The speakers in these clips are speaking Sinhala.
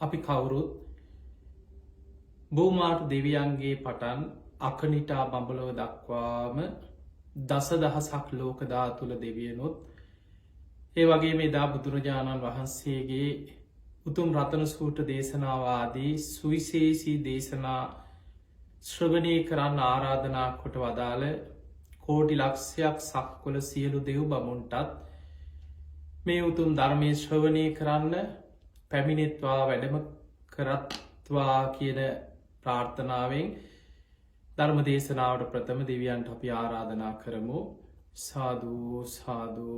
අපි කවුරුත් භූමාට දෙවියන්ගේ පටන් අකනිටා බඹලව දක්වාම දස දහසක් ලෝකදා තුළ දෙවියනොත් ඒ වගේ මෙදා බුදුරජාණන් වහන්සේගේ උතුම් රතන සූට දේශනාවාදී සුවිශේෂී දේශනා ශ්‍රවණය කරන්න ආරාධනා කොට වදාළ කෝටි ලක්ෂයක් සක්වල සියලු දෙව් බමුන්ටත් මේ උතුම් ධර්මය ශ්‍රවණය කරන්න පැමිණෙත්වා වැඩම කරත්වා කියන ප්‍රාර්ථනාවෙන් ධර්ම දේශනාවට ප්‍රථම දෙවියන්ට අපි ආරාධනා කරමු. සාදු සාදු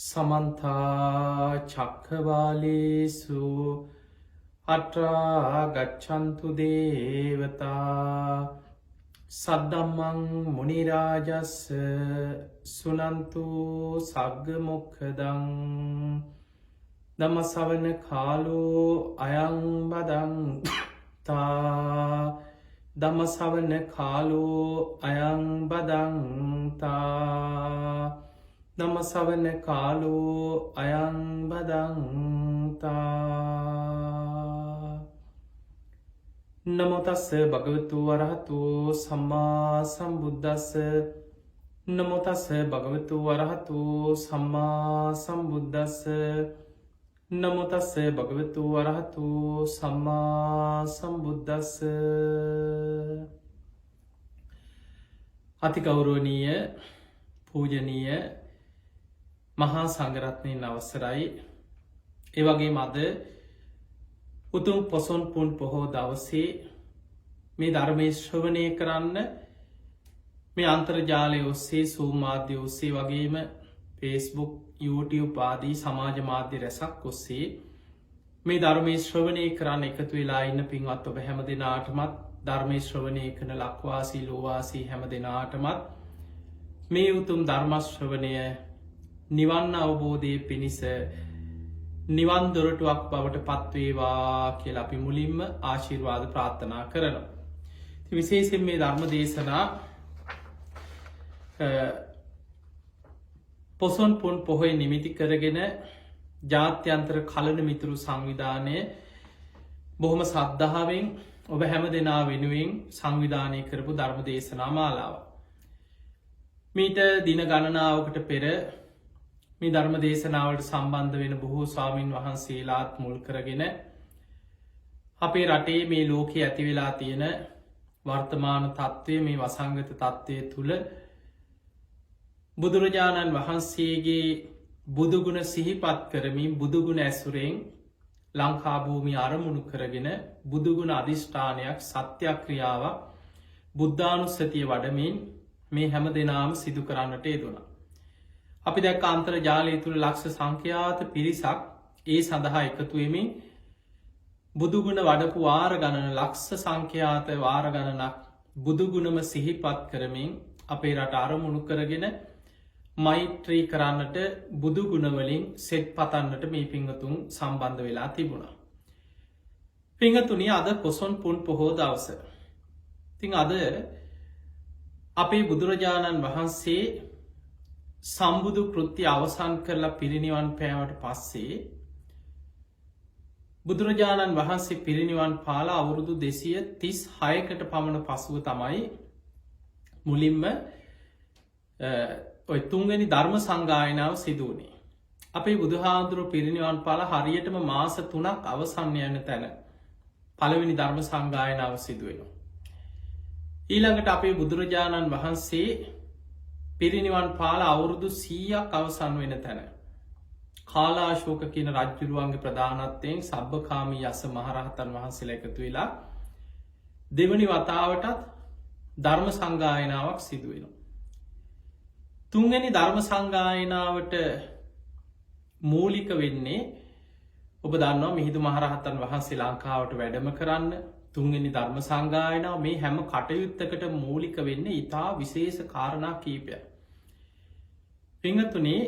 සමන්තා චක්කවාලේසු අට්‍රා ගච්ඡන්තු දේවතා සද්දම්මං මුනිරාජස්ස සුනන්තු සග්ග මොක්ඛදං ධම්මස්සවන කාලෝ අයං බදන්තා ධම්මස්සවන කාලෝ අයං බදන්තා ධම්මස්සවන කාලෝ අයං බදන්තා නමෝ තස්ස භගවතු වරහතු සම්මා සම්බුද්දස්ස නමෝ තස්ස භගවතු වරහතු සම්මා සම්බුද්දස්ස නමෝ තස්ස භගවතු වරහතු සම්මා සම්බුද්දස්ස අතිගෞරවනීය පූජනීය මහා සංඝරත්නයන් අවසරයි. ඒ වගේම අද උතුම් පොසොන් පුන් පොහෝ දවසේ මේ ධර්මයේ ශ්‍රවණය කරන්න මේ අන්තර්ජාලය ඔස්සේ සූම් මාධ්‍ය ඔස්සේ වගේම Facebook YouTube ආදී සමාජ මාධ්‍ය රැසක් ඔස්සේ මේ ධර්මයේ ශ්‍රවණය කරන්න එකතු වෙලා ඉන්න පින්වත් ඔබ හැම දෙනාටමත් ධර්මයේ ශ්‍රවණය කරන ලක්වාසී ලෝවාසී හැම දෙනාටමත් මේ උතුම් ධර්ම ශ්‍රවණය නිවන් අවබෝධයේ පිණිස නිවන් දොරටුවක් බවට පත්වේවා කියලා අපි මුලින්ම ආශිර්වාද ප්‍රාර්ථනා කරනවා. විශේෂයෙන් මේ ධර්ම දේශනා පොසොන් පුන් පොහොය නිමිති කරගෙන ජාත්‍යන්තර කලන මිතුරු සංවිධානය බොහොම සද්ධාවෙන් ඔබ හැම දෙනා වෙනුවෙන් සංවිධානය කරපු ධර්ම දේශනා මාලාව. මීට දින ගණනාවකට පෙර මේ ධර්ම දේශනාවට සම්බන්ධ වෙන බොහෝ ස්වාමීන් වහන්සේලාත් මුල් කරගෙන අපේ රටේ මේ ලෝකයේ ඇති වෙලා තියෙන වර්තමාන තත්ත්වය මේ වසංගත තත්ත්වය තුළ බුදුරජාණන් වහන්සේගේ බුදුගුණ සිහිපත් කරමින් බුදුගුණ ඇසුරෙන් ලංකාභූමි අරමුණු කරගෙන බුදුගුණ අධිෂ්ඨානයක් සත්‍යක්‍රියාවක් බුද්ධානුස්සතිය වඩමින් මේ හැම දෙනාම සිදු කරන්නට යෙදුණා. අපි දැක්ක අන්තර්ජාලය තුළ ලක්ෂ සංඛ්‍යාත පිරිසක් ඒ සඳහා එකතුවමින් බුදුගුණ වඩපු වාර ගණන ලක්ෂ සංඛ්‍යාත වාර ගණනක් බුදුගුණම සිහිපත් කරමින් අපේ රට අරමුණු කරගෙන මෛත්‍රී කරන්නට බුදුගුණවලින් සෙත් පතන්නට මේ පිංහතුන් සම්බන්ධ වෙලා තිබුණා. පිංහතුනි අද පොසොන් පුන් පොහෝ දවස. තිං අද අපේ බුදුරජාණන් වහන්සේ සම්බුදු කෘත්‍ය අවසන් කරලා පිරිනිවන් පෑමට පස්සේ බුදුරජාණන් වහන්සේ පිරිනිවන් පාලා අවුරුදු 236කට පමණ පසුව තමයි මුලින්ම ඔය තුන්වැනි ධර්ම සංගායනාව සිදුවනේ. අපේ බුදුහාමුදුරු පිරිනිවන් පාලා හරියටම මාස 3ක් අවසන් යන තැන පළවෙනි ධර්ම සංගායනාව සිදුවෙනවා. ඊළඟට අපේ බුදුරජාණන් වහන්සේ පිරිනිවන් පාලා අවුරුදු 100ක් අවසන් වෙන තැන කාලාශෝක කියන රජ්ජුරුවන්ගේ ප්‍රධානත්වයෙන් සබ්බකාමී යස මහරහතන් වහන්සේලා එකතු වෙලා දෙවනි වතාවටත් ධර්ම සංගායනාවක් සිදු වෙනවා. තුන්වෙනි ධර්ම සංගායනාවට මූලික වෙන්නේ ඔබ දන්නවා මිහිඳු මහරහතන් වහන්සේ ලංකාවට වැඩම කරන්න තුන්වෙනි ධර්ම සංගායනාව මේ හැම කටයුත්තකට මූලික වෙන්නේ ඉතා විශේෂ කාරණා කීපයක්. පිංහතුනේ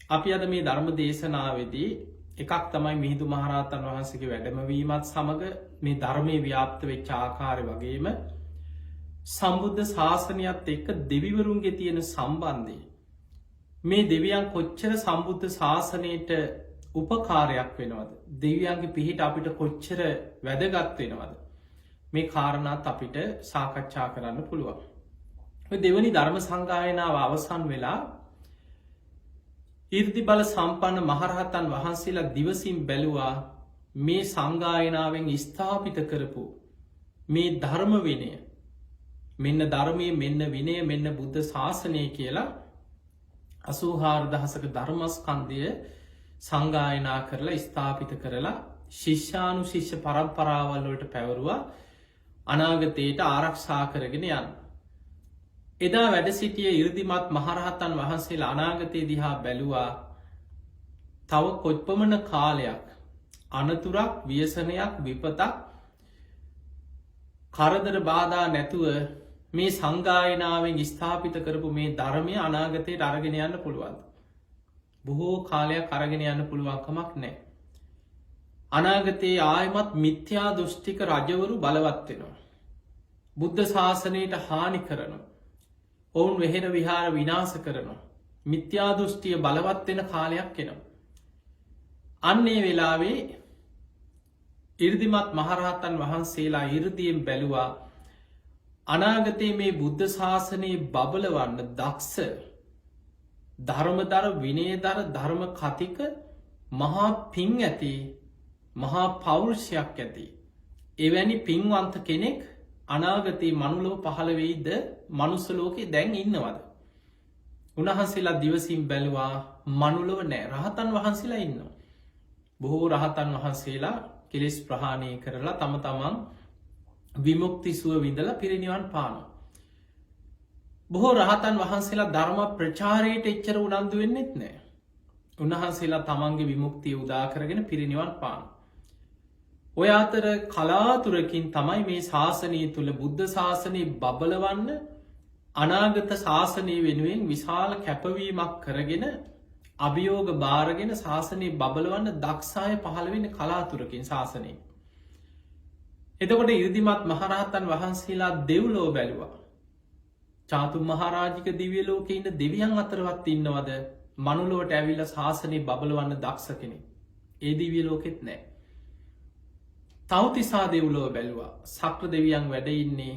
අපි අද මේ ධර්ම දේශනාවේදී එකක් තමයි මිහිඳු මහරහතන් වහන්සේගේ වැඩමවීමත් සමග මේ ධර්මයේ ව්‍යාප්ත වෙච්ච ආකාරය වගේම සම්බුද්ධ ශාසනයත් එක්ක දෙවිවරුන්ගේ තියෙන සම්බන්ධය මේ දෙවියන් කොච්චර සම්බුද්ධ ශාසනයට උපකාරයක් වෙනවද දෙවියන්ගේ පිහිට අපිට කොච්චර වැදගත් වෙනවද මේ කාරණාත් අපිට සාකච්ඡා කරන්න පුළුවන්. දෙවනි ධර්ම සංගායනාව අවසන් වෙලා ඉර්දි බල සම්පන්න මහරහතන් වහන්සේලා දිවසින් බැලුවා මේ සංගායනාවෙන් ස්ථාපිත කරපු මේ ධර්ම විනය මෙන්න ධර්මය මෙන්න විනය මෙන්න බුද්ධ ශාසනය කියලා 84,000ක ධර්මස්කන්ධය සංගායනා කරලා ස්ථාපිත කරලා ශිෂ්‍යානු ශිෂ්‍ය පරම්පරාවල් වලට පැවරුවා අනාගතයට ආරක්ෂා කරගෙන යන්න. එදා වැඩ සිටිය ඉර්දිමත් මහරහතන් වහන්සේලා අනාගතය දිහා බැලුවා තව කොච්පමණ කාලයක් අනතුරක් ව්‍යසනයක් විපතක් කරදර බාධා නැතුව මේ සංගායනාවෙන් ස්ථාපිත කරපු මේ ධර්මය අනාගතයට අරගෙන යන්න පුළුවන්. බොහෝ කාලයක් අරගෙන යන්න පුළුවන්කමක් නෑ. අනාගතයේ ආයමත් මිත්‍යා දෘෂ්ටික රජවරු බලවත් වෙනවා. බුද්ධ ශාසනයට හානි කරනවා. ඔවුන් වෙහෙර විහාර විනාශ කරනවා. මිත්‍යා දෘෂ්ටිය බලවත් වෙන කාලයක් එනවා. අන්නේ වෙලාවේ ඉර්දිමත් මහරහතන් වහන්සේලා ඉර්දියෙන් බැලුවා අනාගතයේ මේ බුද්ධ ශාසනයේ බබලවන්න දක්ෂ ධර්මදර විනයදර ධර්ම කතික මහා පින් ඇති මහා පෞරුෂයක් ඇති එවැනි පින්වන්ත කෙනෙක් අනාගතයේ මනුලොව පහළ වෙයිද මනුස්ස ලෝකේ දැන් ඉන්නවද? උන්වහන්සේලා දිවසින් බැලුවා මනුලොව නෑ රහතන් වහන්සේලා ඉන්නවා. බොහෝ රහතන් වහන්සේලා කෙලෙස් ප්‍රහාණය කරලා තම තමන් විමුක්ති සුව විඳලා පිරිනිවන් පානවා. බොහෝ රහතන් වහන්සේලා ධර්ම ප්‍රචාරයට එච්චර උනන්දු වෙන්නෙත් නෑ. උන්වහන්සේලා තමන්ගේ විමුක්තිය උදා කරගෙන පිරිනිවන් පානවා. ඔය අතර කලාතුරකින් තමයි මේ ශාසනය තුළ බුද්ධ ශාසනය බබලවන්න අනාගත ශාසනය වෙනුවෙන් විශාල කැපවීමක් කරගෙන අභියෝග භාරගෙන ශාසනය බබලවන්න දක්ෂාය පහළ වෙන කලාතුරකින් ශාසනය. එතකොට ඉර්දිමත් මහරහතන් වහන්සේලා දෙව්ලෝ බැලුවා. චාතු මහරාජික දිව්‍ය ලෝකේ ඉන්න දෙවියන් අතරවත් ඉන්නවද මනුලොවට ඇවිල්ලා ශාසනය බබලවන්න දක්ෂ කෙනෙක්? ඒ දිව්‍ය ලෝකෙත් නෑ. තව්තිසා දෙව්ලොව බැලුවා. සක්‍ර දෙවියන් වැඩ ඉන්නේ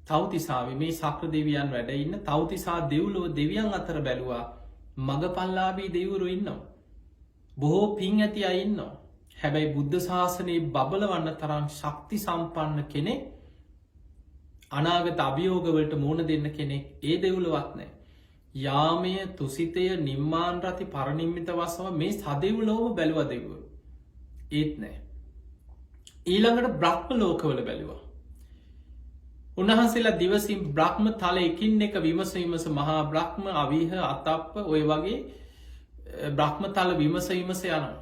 තව්තිසාවේ. මේ සක්‍ර දෙවියන් වැඩ ඉන්න තව්තිසා දෙව්ලොව දෙවියන් අතර බැලුවා මගපල්ලාබී දෙවුරු ඉන්නවා. බොහෝ පින් ඇති අය ඉන්නවා. හැබැයි බුද්ධ ශාසනයේ බබලවන්න තරම් ශක්ති සම්පන්න කෙනෙක් අනාගත අභියෝගවලට මුහුණ දෙන්න කෙනෙක් ඒ දෙව්ලොවත් නෑ. යාමය තුසිතය නිම්මාන් රති පරනිම්මිත වසව මේ සදෙව්ලොවම බැලුව දෙව්වරු ඒත් නෑ. ඊළඟට බ්‍රහ්ම ලෝකවල බැලුවා. උන්වහන්සේලා දිවසින් බ්‍රහ්ම තල එකින් එක විමසීමස මහා බ්‍රහ්ම අවිහ අතප්ප ඔය වගේ බ්‍රහ්ම තල විමසීමස යනවා.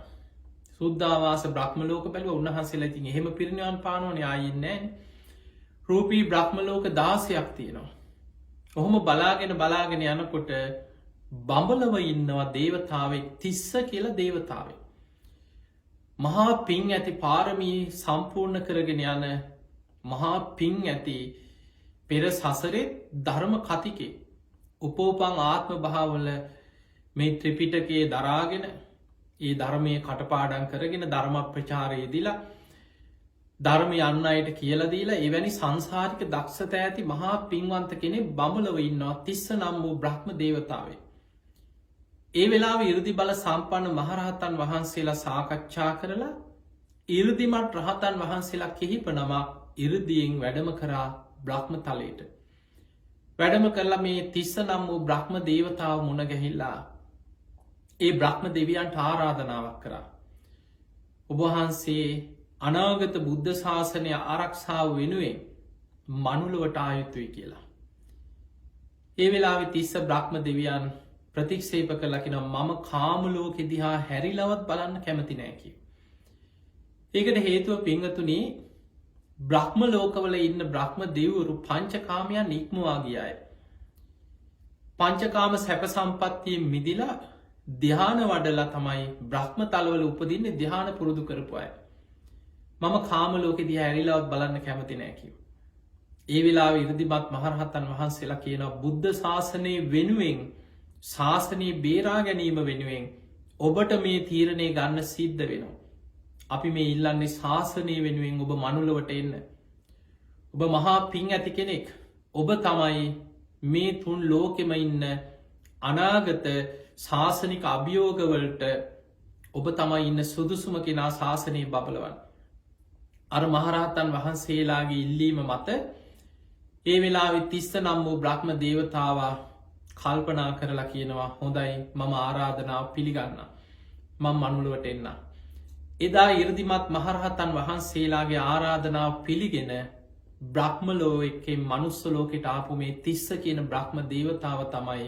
සුද්ධාවාස බ්‍රහ්ම ලෝක බැලුවා. උන්වහන්සේලා ඉතින් එහෙම පිරිනිවන් පානවනේ ආයෙත් නැහැ. රූපී බ්‍රහ්ම ලෝක 16ක් තියෙනවා. ඔහොම බලාගෙන යනකොට බඹලව ඉන්නවා දේවතාවෙක් තිස්ස කියලා දේවතාවෙක්. මහා පින් ඇති පාරමී සම්පූර්ණ කරගෙන යන මහා පින් ඇති පෙර සසරේ ධර්ම කතිකේ උපෝපං ආත්ම භාවල මේ ත්‍රිපිටකයේ දරාගෙන ඒ ධර්මය කටපාඩම් කරගෙන ධර්ම ප්‍රචාරයේ දීලා ධර්මය යන්න අයට කියලා දීලා එවැනි සංසාරික දක්ෂතා ඇති මහා පින්වන්ත කෙනෙක් බඹලව ඉන්නවා තිස්ස නම් වූ බ්‍රහ්ම දේවතාවෙක්. ඒ වෙලාවේ 이르දි බල සම්පන්න මහරහතන් වහන්සේලා සාකච්ඡා කරලා 이르දිමත් රහතන් වහන්සේලා කිහිප නමක් 이르දියෙන් වැඩම කරා බ්‍රහ්ම තලයට. වැඩම කරලා මේ තිස්ස නම් වූ බ්‍රහ්ම දේවතාව මුණ ගැහිලා ඒ බ්‍රහ්ම දෙවියන්ට ආරාධනාවක් කරා. ඔබ වහන්සේ අනාගත බුද්ධ ශාසනය ආරක්ෂාව වෙනුවෙන් මනුලොවට ආ යුතුයි කියලා. ඒ වෙලාවේ තිස්ස බ්‍රහ්ම දෙවියන් ප්‍රතික්ෂේප කළා කියනවා මම කාම ලෝකෙ දිහා හැරිලවත් බලන්න කැමති නෑ කියලා. ඒකට හේතුව පින්වතුනි බ්‍රහ්ම ලෝකවල ඉන්න බ්‍රහ්ම දෙවිවරු පංචකාමයන් ඉක්මවා ගිය අය. පංචකාම සැප සම්පත්තියෙන් මිදිලා ධ්‍යාන වඩලා තමයි බ්‍රහ්ම තලවල උපදින්නේ ධ්‍යාන පුරුදු කරපු අය. මම කාම ලෝකෙ දිහා හැරිලවත් බලන්න කැමති නෑ කිව්වා. ඒ වෙලාවේ 이르දිමත් මහරහතන් වහන්සේලා කියනවා බුද්ධ ශාසනය වෙනුවෙන් ශාසනය බේරා ගැනීම වෙනුවෙන් ඔබට මේ තීරණය ගන්න සිද්ධ වෙනවා. අපි මේ ඉල්ලන්නේ ශාසනය වෙනුවෙන් ඔබ මනුලවට එන්න. ඔබ මහා පින් ඇති කෙනෙක්. ඔබ තමයි මේ තුන් ලෝකෙම ඉන්න අනාගත ශාසනික අභියෝගවලට ඔබ තමයි ඉන්න සුදුසුම කෙනා ශාසනයේ බබලවන්න. අර මහරහතන් වහන්සේලාගේ ඉල්ලීම මත ඒ වෙලා තිස්ස නම් වූ බ්‍රහ්ම දේවතාවා කල්පනා කරලා කියනවා හොඳයි මම ආරාධනාව පිළිගන්න. මං මනුලුවට එන්න. එදා ඉරදිමත් මහරහතන් වහන්සේලාගේ ආරාධනාව පිළිගෙන බ්‍රහ්මලෝ එකෙන් මනුස්සලෝකෙට ආපු මේ තිස්ස කියන බ්‍රහ්ම දේවතාව තමයි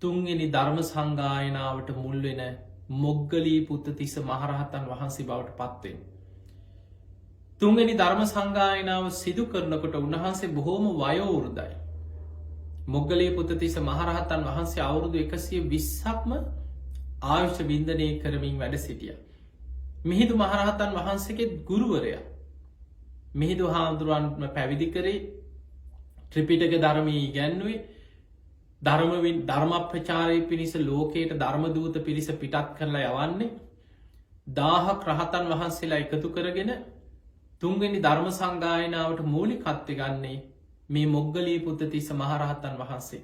තුන්වෙනි ධර්ම සංගායනාවට මුල්වෙන මොග්ගලී පුත්ත තිස්ස මහරහතන් වහන්සේ බවට පත්වෙන්. තුන්වෙනි ධර්ම සංගායනාව සිදු කරනකොට උන්වහන්සේ බොහෝම වයෝවෘදයි. මොග්ගලී පුත්ත තිස්ස මහරහතන් වහන්සේ අවුරුදු 120ක්ම ආයුෂ වින්දනය කරමින් වැඩ සිටිය. මිහිදු මහරහතන් වහන්සේගේ ගුරුවරයා මිහිදු හාමුදුරුවන්ම පැවිදි කරේ ත්‍රිපිටක ධර්මය ඉගැන්නුවේ ධර්මප්‍රචාරය පිණිස ලෝකයට ධර්මදූත පිරිස පිටත් කරලා යවන්නේ 1000ක් රහතන් වහන්සේලා එකතු කරගෙන තුන්වෙනි ධර්ම සංගායනාවට මූලිකත්වය ගන්නේ මේ මොග්ගලී පුත්ත තිස්ස මහරහතන් වහන්සේ.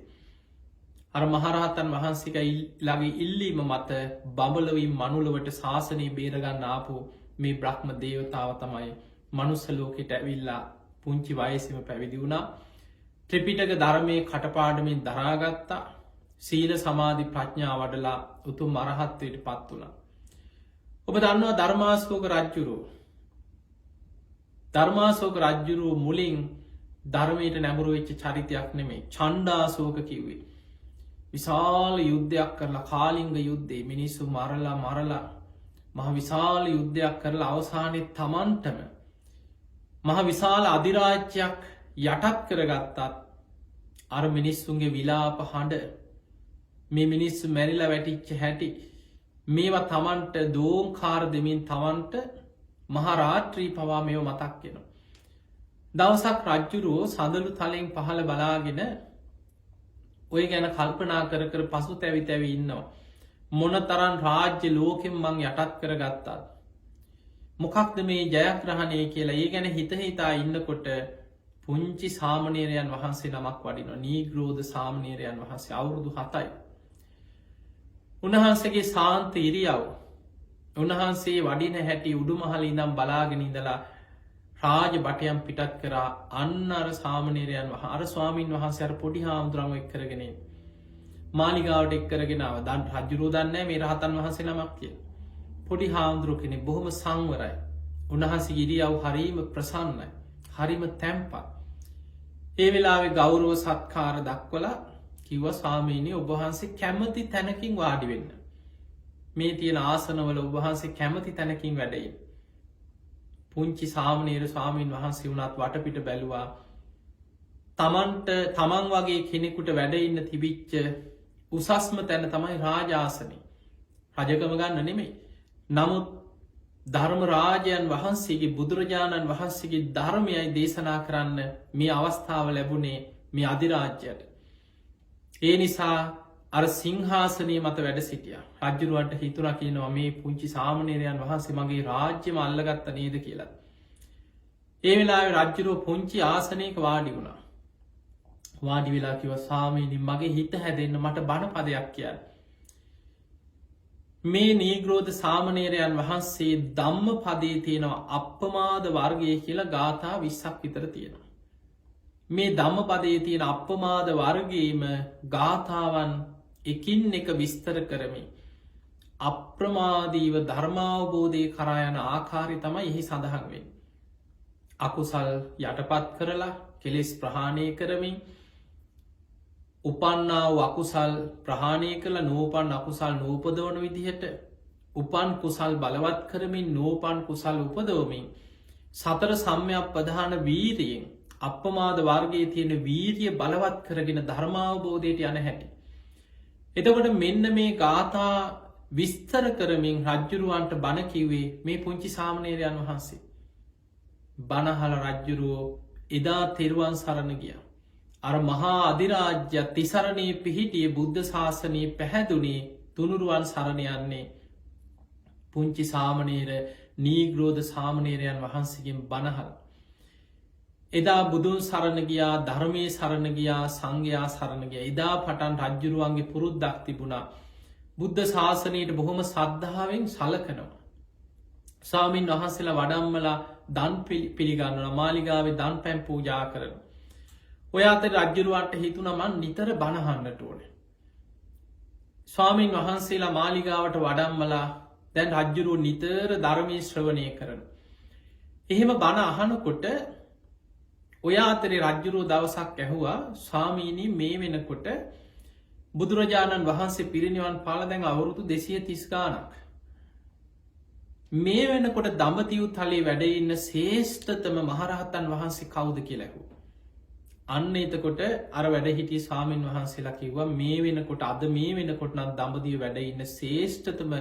අර මහරහතන් වහන්සේගේ ඉල්ලීම මත බඹලොවින් මනුලවට ශාසනය බේරගන්න ආපු මේ බ්‍රහ්ම දේවතාව තමයි මනුස්ස ලෝකෙට ඇවිල්ලා පුංචි වයසම පැවිදි වුණා. ත්‍රිපිටක ධර්මය කටපාඩමින් දරාගත්තා. සීල සමාධි ප්‍රඥා වඩලා උතුම් මරහත්වයට පත් වුණා. ඔබ දන්නවා ධර්මාශෝක රජ්ජුරුව මුලින් ධර්මයට නැඹුරු වෙච්ච චරිතයක් නෙමේ චණ්ඩාශෝක කිව්වේ. විශාල යුද්ධයක් කරලා කාලිංග යුද්ධේ මිනිස්සු මරලා මහ විශාල යුද්ධයක් කරලා අවසානයේ තමන්ටම මහ විශාල අධිරාජ්‍යයක් යටත් කරගත්තත් අර මිනිස්සුන්ගේ විලාප හඬ මේ මිනිස්සු මැරිලා වැටිච්ච හැටි මේවා තමන්ට දෝංකාර දෙමින් තමන්ට මහරාත්‍රී පවා මෙව මතක් වෙනවා. දවසක් රජ්ජුරුවෝ සඳලු තලෙන් පහළ බලාගෙන ඔය ගැන කල්පනා කර පසු තැවි ඉන්නවා. මොන තරන් රාජ්‍ය ලෝකෙන් මං යටත් කර ගත්තාද. මොකක්ද මේ ජයග්‍රහණය කියලා ඒ ගැන හිතහිතා ඉන්නකොට පුංචි සාමනේරයන් වහන්සේ නමක් වඩින නීග්‍රෝධ සාමනේරයන් වහන්සේ අවුරුදු 7යි. උන්වහන්සේගේ සාන්ත ඉරියව් උන්වහන්සේ වඩින හැටි උඩුමහල ඉඳම් බලාගෙන ඉඳලා රාජ බටයම් පිටත් කරා අන්න අර සාමනේරයන් අර ස්වාමීන් වහන්සේ අර පොඩි හාමුදුරුවෝ එක් කරගෙන මාලිගාවට එක් කරගෙනාව. දැන් රජුරෝ දන්නේ මේ රහතන් වහන්සේ නමක් කියලා. පොඩි හාමුදුරුවෝ කෙනෙක් බොහොම සංවරයි. උන්වහන්සේ ඉරියව් හරීම ප්‍රසන්නයි. හරිම තැම්පත්. ඒ වෙලාවේ ගෞරව සත්කාර දක්වලා කිව්වා ස්වාමීනි ඔබ වහන්සේ කැමති තැනකින් වාඩි වෙන්න. මේ තියෙන ආසනවල ඔබ වහන්සේ කැමති තැනකින් වැඩ ඉන්න. පුංචි සාමනීර ස්වාමීන් වහන්සේ වුණත් වටපිට බැලුවා. තමන් වගේ කෙනෙකුට වැඩ ඉන්න තිබිච්ච උසස්ම තැන තමයි රාජාසනේ. රජකම ගන්න නෙමෙයි. නමුත් ධර්ම රාජයන් වහන්සේගේ බුදුරජාණන් වහන්සේගේ ධර්මයයි දේශනා කරන්න මේ අවස්ථාව ලැබුණේ මේ අධිරාජ්‍යයට. ඒ නිසා අර සිංහාසනය මත වැඩ සිටිය රජ්ජුරුවන්ට හිතුනා කියනවා මේ පුංචි සාමනේරයන් වහන්සේ මගේ රාජ්‍යම අල්ලගත්ත නේද කියලා. ඒ වෙලාවේ රජ්ජුරුව පුංචි ආසනයක වාඩි වුණා. වාඩි වෙලා කිව්වා ස්වාමීනි මගේ හිත හැදෙන්න මට බණ පදයක් කියන්න. මේ නීග්‍රෝධ සාමනේරයන් වහන්සේ ධම්ම පදයේ තියෙනවා අප්පමාද වර්ගය කියලා ගාථා 20ක් විතර තියෙනවා. මේ ධම්ම පදයේ තියෙන අප්පමාද වර්ගයේම ගාථාවන් එකින් එක විස්තර කරමින් අප්‍රමාදීව ධර්මාවබෝධය කරා යන ආකාරය තමයි එහි සඳහන් වෙන්නේ. අකුසල් යටපත් කරලා කෙලෙස් ප්‍රහාණය කරමින් උපන්නා වූ අකුසල් ප්‍රහාණය කළ නූපන් අකුසල් නූපදවන විදිහට උපන් කුසල් බලවත් කරමින් නූපන් කුසල් උපදවමින් සතර සම්‍යක් ප්‍රධාන වීරියෙන් අප්‍රමාද වර්ගයේ තියෙන වීරිය බලවත් කරගෙන ධර්මාවබෝධයට යන හැටි. එතකොට මෙන්න මේ ගාථා විස්තර කරමින් රජ්ජුරුවන්ට බණ කිව්වේ මේ පුංචි සාමනේරයන් වහන්සේ. බණහල රජ්ජුරුවෝ එදා තෙරුවන් සරණ ගියා. අර මහා අධිරාජ්‍ය තිසරණයේ පිහිටියේ බුද්ධ ශාසනයේ පැහැදුනේ තුනුරුවන් සරණ යන්නේ පුංචි සාමනීර නීග්‍රෝධ සාමනීරයන් වහන්සේගෙන් බණහල්. එදා බුදුන් සරණ ගියා, ධර්මයේ සරණ ගියා, සංඝයා සරණ ගියා. එදා පටන් රජ්ජුරුවන්ගේ පුරුද්දක් තිබුණා. බුද්ධ ශාසනයට බොහොම සද්ධාවෙන් සලකනවා. ස්වාමීන් වහන්සේලා වඩම්මලා දන් පිළිගන්නවා, මාලිගාවේ දන් පැන් පූජා කරනවා. ඔය අතර රජ්ජුරුවන්ට හිතුණා මං නිතර බණ අහන්නට ඕනේ. ස්වාමීන් වහන්සේලා මාලිගාවට වඩම්මලා දැන් රජ්ජුරුවෝ නිතර ධර්මයේ ශ්‍රවණය කරනවා. එහෙම බණ අහනකොට ඔය අතරේ රජ්ජුරුවෝ දවසක් ඇහුවා, ස්වාමීනි මේ වෙනකොට බුදුරජාණන් වහන්සේ පිරිනිවන් පාලා දැන් අවුරුදු 230 ගානක්. මේ වෙනකොට දඹදිව් තලයේ වැඩ ඉන්න ශ්‍රේෂ්ඨතම මහරහතන් වහන්සේ කවුද කියලා ඇහුවා. අන්න එතකොට අර වැඩ හිටිය ස්වාමීන් වහන්සේලා කිව්වා මේ වෙනකොට අද මේ වෙනකොට නම් දඹදිව වැඩ ඉන්න ශ්‍රේෂ්ඨතම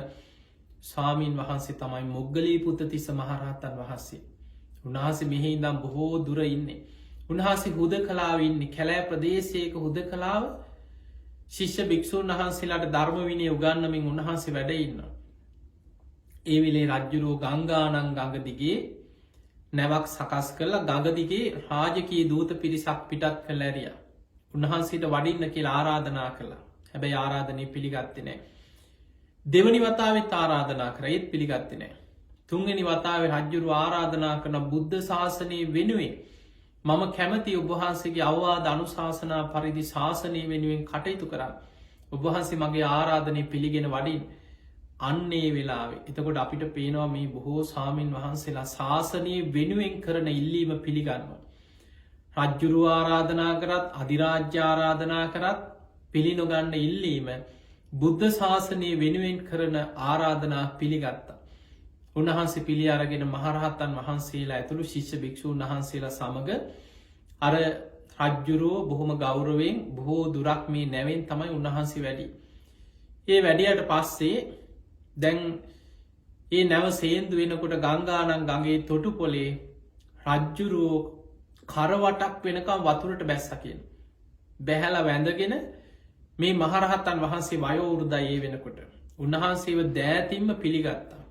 ස්වාමීන් වහන්සේ තමයි මොග්ගලීපුත්තිස්ස මහරහතන් වහන්සේ. උන්වහන්සේ මෙහි ඉඳන් බොහෝ දුර ඉන්නේ. උන්වහන්සේ හුදකලාවේ ඉන්නේ. කැලෑ ප්‍රදේශයක හුදකලාව ශිෂ්‍ය භික්ෂුන් වහන්සේලාට ධර්ම විනය උගන්වමින් උන්වහන්සේ වැඩ ඉන්නවා. ඒ වෙලේ රජ්ජුරුවෝ ගංගානං ගඟ දිගේ නැවක් සකස් කරලා ගඟ දිගේ රාජකීය දූත පිරිසක් පිටත් කරලා ඇරියා. උන්වහන්සේට වඩින්න කියලා ආරාධනා කළා. හැබැයි ආරාධනෙ පිළිගත්තේ නැහැ. දෙවනි වතාවෙත් ආරාධනා කරා, ඒත් පිළිගත්තේ නැහැ. තුන්වෙනි වතාවේ රජ්ජුරුවෝ ආරාධනා කරන බුද්ධ ශාසනය වෙනුවෙන් මම කැමති ඔබ වහන්සේගේ අවවාද අනුශාසනා පරිදි ශාසනය වෙනුවෙන් කටයුතු කරන්න. ඔබ වහන්සේ මගේ ආරාධනය පිළිගෙන වඩින්. අන්නේ වෙලාවේ එතකොට අපිට පේනවා මේ බොහෝ ස්වාමීන් වහන්සේලා ශාසනය වෙනුවෙන් කරන ඉල්ලීම පිළිගන්නවා. රජ්ජුරුවෝ ආරාධනා කරත්, අධිරාජ්‍ය ආරාධනා කරත් පිළිනොගන්න ඉල්ලීම බුද්ධ ශාසනය වෙනුවෙන් කරන ආරාධනා පිළිගත්තා. උන්වහන්සේ පිළි අරගෙන මහරහතන් වහන්සේලා ඇතුළු ශිෂ්‍ය භික්ෂූන් වහන්සේලා සමග අර රජ්ජුරුවෝ බොහොම ගෞරවයෙන් බොහෝ දුරක් මේ නැවෙන් තමයි උන්වහන්සේ වැඩි. ඒ වැඩියට පස්සේ දැන් ඒ නැව සේන්දු වෙනකොට ගංගානං ගඟේ තොටුපොලේ රජ්ජුරුවෝ කරවටක් වෙනකම් වතුරට බැස්ස කියන. බැහැලා වැඳගෙන මේ මහරහතන් වහන්සේ වයෝවෘදයි ඒ වෙනකොට. උන්වහන්සේව දෑතින්ම පිළිගත්තා.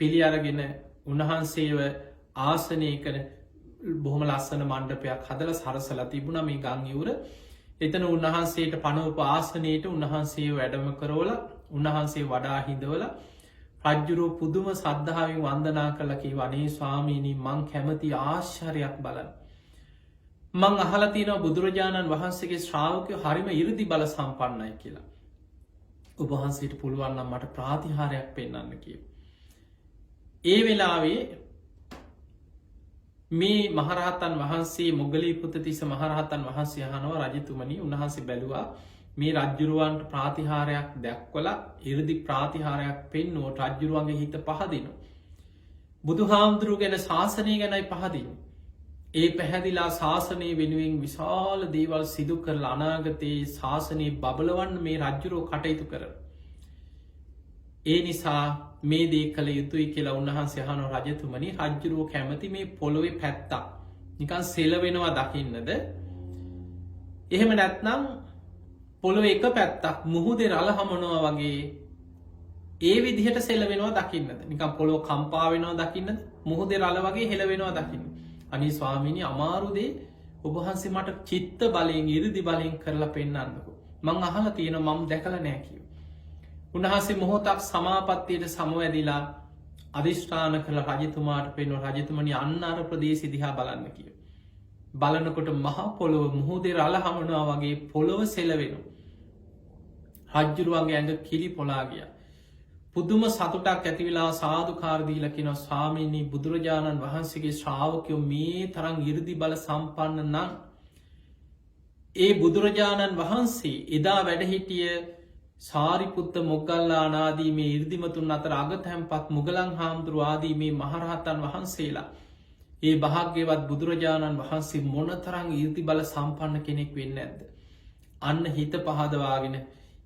පිළි අරගෙන උන්වහන්සේව ආසනය කර බොහොම ලස්සන මණ්ඩපයක් හදලා සරසලා තිබුණා මේ ගම් ඉවුර. එතන උන්වහන්සේට පනවපු ආසනයට උන්වහන්සේ වැඩම කරවලා උන්වහන්සේ වඩා හිඳවලා රජ්ජුරුවෝ පුදුම ශ්‍රද්ධාවෙන් වන්දනා කළා කිව්වා, අනේ ස්වාමීනි මං කැමති ආශ්චර්යයක් බලන්න. මං අහලා තියෙනවා බුදුරජාණන් වහන්සේගේ ශ්‍රාවකයෝ හරිම 이르දි බල සම්පන්නයි කියලා. ඔබ වහන්සේට පුළුවන් නම් මට ප්‍රාතිහාරයක් පෙන්වන්න කියලා. ඒ වෙලාවේ මේ මහරහතන් වහන්සේ මොග්ගලීපුත්තිස්ස මහරහතන් වහන්සේ අහනවා, රජතුමනි උන්වහන්සේ බැලුවා මේ රජ්ජුරුවන්ට ප්‍රාතිහාරයක් දැක්වලා 이르දි ප්‍රාතිහාරයක් පෙන්නුවොත් රජ්ජුරුවන්ගේ හිත පහදිනවා. බුදුහාමුදුරුවෝ ගැන ශාසනය ගැනයි පහදින්නේ. ඒ පැහැදිලා ශාසනය වෙනුවෙන් විශාල දේවල් සිදු කරලා අනාගතයේ ශාසනය බබලවන්න මේ රජ්ජුරුවෝ කටයුතු කරනවා. ඒ නිසා මේ දේ කළ යුතුයි කියලා උන්වහන්සේ අහනවා, රජතුමනි රජ්ජුරුවෝ කැමති මේ පොළොවේ පැත්තක් නිකන් සෙලවෙනවා දකින්නද? එහෙම නැත්නම් පොළොවේ එක පැත්තක් මුහුදේ රළ හමනවා වගේ ඒ විදිහට සෙලවෙනවා දකින්නද? නිකන් පොළොව කම්පා වෙනවා දකින්නද? මුහුදේ රළ වගේ හෙලවෙනවා දකින්න. අනේ ස්වාමීනි අමාරු දේ ඔබ වහන්සේ මට චිත්ත බලයෙන් 이르දි බලයෙන් කරලා පෙන්නන්නකෝ. මං අහලා තියෙනවා මම දැකලා නැහැ කිව්වා. උන්වහන්සේ මොහොතක් සමාපත්තියට සමවැදිලා අධිෂ්ඨාන කළ රජතුමාට පෙන්වන, රජතුමනි අන්න අර ප්‍රදේශය දිහා බලන්න කියලා. බලනකොට මහ පොළොව මුහුදේ රළ හමනවා වගේ පොළොව සෙලවෙනවා. රජ්ජුරුවන්ගේ ඇඟ කිලි පොලා ගියා. පුදුම සතුටක් ඇති වෙලා සාදුකාර දීලා කියනවා, ස්වාමීනි බුදුරජාණන් වහන්සේගේ ශ්‍රාවකයෝ මේ තරම් 이르දි බල සම්පන්න නම් ඒ බුදුරජාණන් වහන්සේ එදා වැඩ හිටිය සාරිපුත්ත මොග්ගල්ලානාදී මේ 이르දිමතුන් අතර අගතැන්පත් මුගලන් හාමුදුරුවෝ ආදී මේ මහරහතන් වහන්සේලා ඒ භාග්‍යවත් බුදුරජාණන් වහන්සේ මොනතරම් 이르දි බල සම්පන්න කෙනෙක් වෙන්නේ නැද්ද? අන්න හිත පහදවාගෙන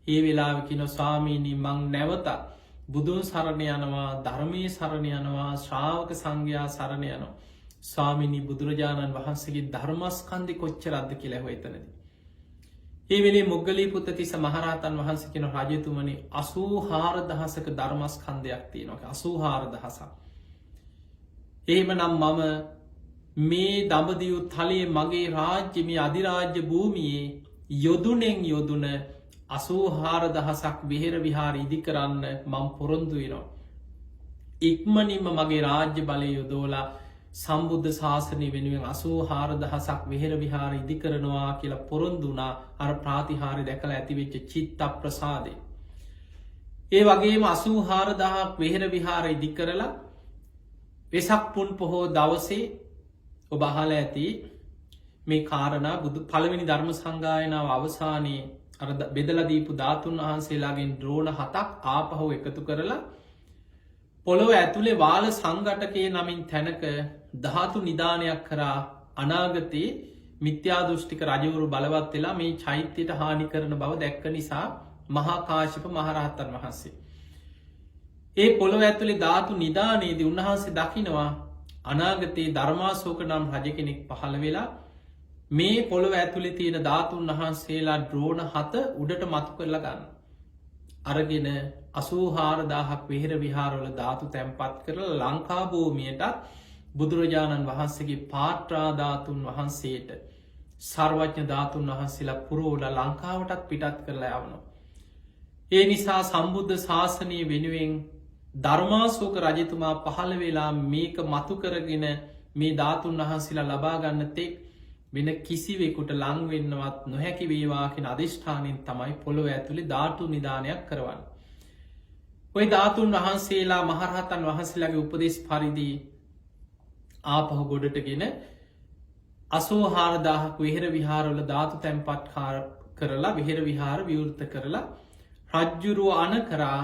ඒ වෙලාවේ කියනවා, ස්වාමීනි මං නැවත බුදුන් සරණ යනවා, ධර්මයේ සරණ යනවා, ශ්‍රාවක සංඝයා සරණ යනවා. ස්වාමීනි බුදුරජාණන් වහන්සේගේ ධර්මස්කන්ධය කොච්චරක්ද කියලා ඇහුවා එතනදී. ඒ වෙලේ මොග්ගලී පුත්තිස්ස මහරහතන් වහන්සේ කියන රජතුමනි 84000ක ධර්මස්කන්ධයක් තියෙනවා. 84000ක්. එහෙමනම් මම මේ දඹදිව තලයේ මගේ රාජ්‍ය මේ අධිරාජ්‍ය භූමියේ යොදුනෙන් යොදුන 84000ක් විහෙර විහාර ඉදි කරන්න මම පොරොන්දු වෙනවා. ඉක්මනින්ම මගේ රාජ්‍ය බලය යොදවලා සම්බුද්ධ ශාසනය වෙනුවෙන් 84000ක් විහෙර විහාර ඉදි කරනවා කියලා පොරොන්දු වුණා. අර ප්‍රාතිහාර්ය දැකලා ඇතිවෙච්ච චිත්ත ප්‍රසාදය. ඒ වගේම 84000ක් විහෙර විහාර ඉදි කරලා වෙසක් පුන් පොහෝ දවසේ ඔබ අහලා ඇති මේ කාරණා බුදු පළවෙනි ධර්ම සංගායනාව අවසානයේ අර බෙදලා දීපු ධාතුන් වහන්සේලාගෙන් ද්‍රෝණ 7ක් ආපහු එකතු කරලා පොළොව ඇතුලේ වාල සංඝටකයේ නමින් තැනක ධාතු නිදානයක් කරා අනාගතයේ මිත්‍යා දෘෂ්ටික රජවරු බලවත් වෙලා මේ චෛත්‍යයට හානි කරන බව දැක්ක නිසා මහා කාශ්‍යප මහරහතන් වහන්සේ ඒ පොළොව ඇතුලේ ධාතු නිදානයේදී උන්වහන්සේ දකිනවා අනාගතයේ ධර්මාශෝක නම් රජ කෙනෙක් පහළ වෙලා මේ පොළොව ඇතුලේ තියෙන ධාතුන් වහන්සේලා ද්‍රෝණ 7 උඩට මතු කරලා ගන්න. අරගෙන 84000ක් විහෙර විහාරවල ධාතු තැන්පත් කරලා ලංකා භූමියට බුදුරජාණන් වහන්සේගේ පාත්‍රා ධාතුන් වහන්සේට සර්වඥ ධාතුන් වහන්සේලා පුරවලා ලංකාවටත් පිටත් කරලා යවනවා. ඒ නිසා සම්බුද්ධ ශාසනය වෙනුවෙන් ධර්මාශෝක රජතුමා පහළ වෙලා මේක මතු කරගෙන මේ ධාතුන් වහන්සේලා ලබා ගන්න තෙක් වෙන කිසිවෙකුට ලං වෙන්නවත් නොහැකි වේවා කියන අධිෂ්ඨානයෙන් තමයි පොළොව ඇතුලේ ධාතු නිදානයක් කරවන්නේ. ওই ධාතුන් වහන්සේලා මහරහතන් වහන්සේලාගේ උපදේශ පරිදි ආපහු ගොඩටගෙන 84000ක් විහෙර විහාරවල ධාතු තැන්පත් කරලා විහෙර විහාර විවෘත කරලා රජ්ජුරුව අණ කරා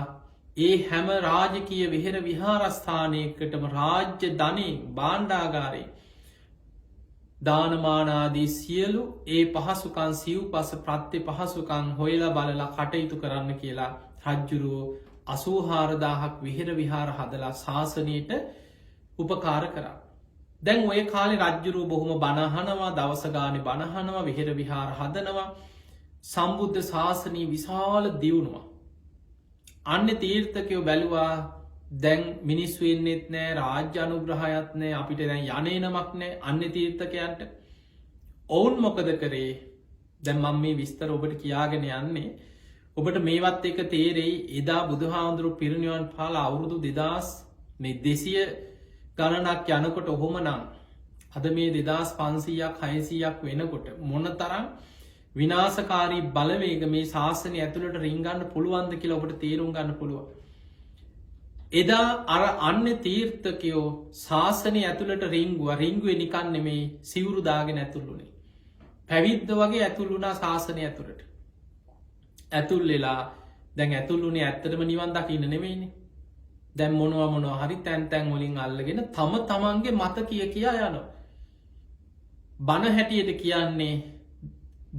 ඒ හැම රාජකීය විහෙර විහාරස්ථානයකටම රාජ්‍ය ධනෙ භාණ්ඩාගාරේ දානමානාදී සියලු ඒ පහසුකන් සිව්පස ප්‍රත්‍ය පහසුකන් හොයලා බලලා කටයුතු කරන්න කියලා රජ්ජුරුවෝ 84000ක් විහෙර විහාර හදලා ශාසනයට උපකාර කරා. දැන් ඔය කාලේ රජ්ජුරුවෝ බොහොම බණ අහනවා, දවස ගානේ බණ අහනවා, විහෙර විහාර හදනවා. සම්බුද්ධ ශාසනයේ විශාල දියුණුවක්. අන්න තීර්ථකයෝ බැලුවා දැන් මිනිස්සු වෙන්නෙත් නෑ, රාජ්‍ය අනුග්‍රහයත් නෑ, අපිට දැන් යන්නේ නමක් නෑ අන්න තීර්ථකයන්ට. ඔවුන් මොකද කරේ? දැන් මම මේ විස්තර ඔබට කියාගෙන යන්නේ. ඔබට මේවත් එක තේරෙයි එදා බුදුහාමුදුරුවෝ පිරිනිවන් පාලා අවුරුදු 2200 ගණනක් යනකොට ඔහොමනම් අද මේ 2500ක් 600ක් වෙනකොට මොනතරම් විනාශකාරී බලවේග මේ ශාසනය ඇතුළට රිංගන්න පුළුවන්ද කියලා ඔබට තේරුම් ගන්න පුළුවන්. එදා අර අන්න තීර්ථකයෝ ශාසනය ඇතුළට රිංගුවේ නිකන් නෙමේ, සිවුරු දාගෙන ඇතුළුනේ. පැවිද්ද වගේ ඇතුළුණා ශාසනය ඇතුළට. ඇතුල් වෙලා දැන් ඇතුළුනේ ඇත්තටම නිවන් දකින්න නෙමෙයිනේ. දැන් මොනවා හරි තැන් වලින් අල්ලගෙන තම තමන්ගේ මත කියා යනවා. බණ හැටියට කියන්නේ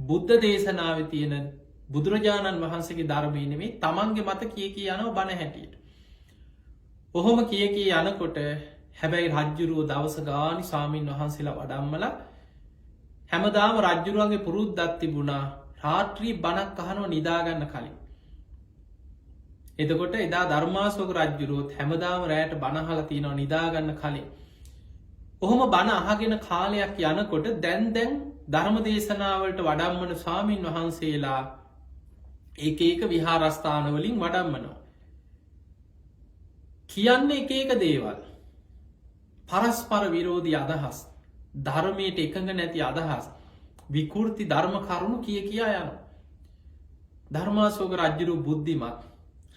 බුද්ධ දේශනාවේ තියෙන බුදුරජාණන් වහන්සේගේ ධර්මයේ නෙමෙයි, තමන්ගේ මත කිය යනවා බණ හැටියට. ඔහොම කිය යනකොට හැබැයි රජ්ජුරුව දවස ගානි ස්වාමීන් වහන්සේලා වඩම්මලා හැමදාම රජ්ජුරුවන්ගේ පුරුද්දක් තිබුණා රාත්‍රී බණක් අහනවා නිදාගන්න කලින්. එතකොට එදා ධර්මාශෝක රජ්ජුරුවොත් හැමදාම රැයට බණ අහලා තියෙනවා නිදාගන්න කලින්. ඔහොම බණ අහගෙන කාලයක් යනකොට දැන් ධර්ම දේශනාවලට වඩම්මන ස්වාමීන් වහන්සේලා එක විහාරස්ථාන වලින් වඩම්මනවා. කියන්නේ එක දේවල්. පරස්පර විරෝධී අදහස්, ධර්මයට එකඟ නැති අදහස්, විකෘති ධර්ම කරුණු කියා යනවා. ධර්මාශෝක රජ්ජුරුව බුද්ධිමත්.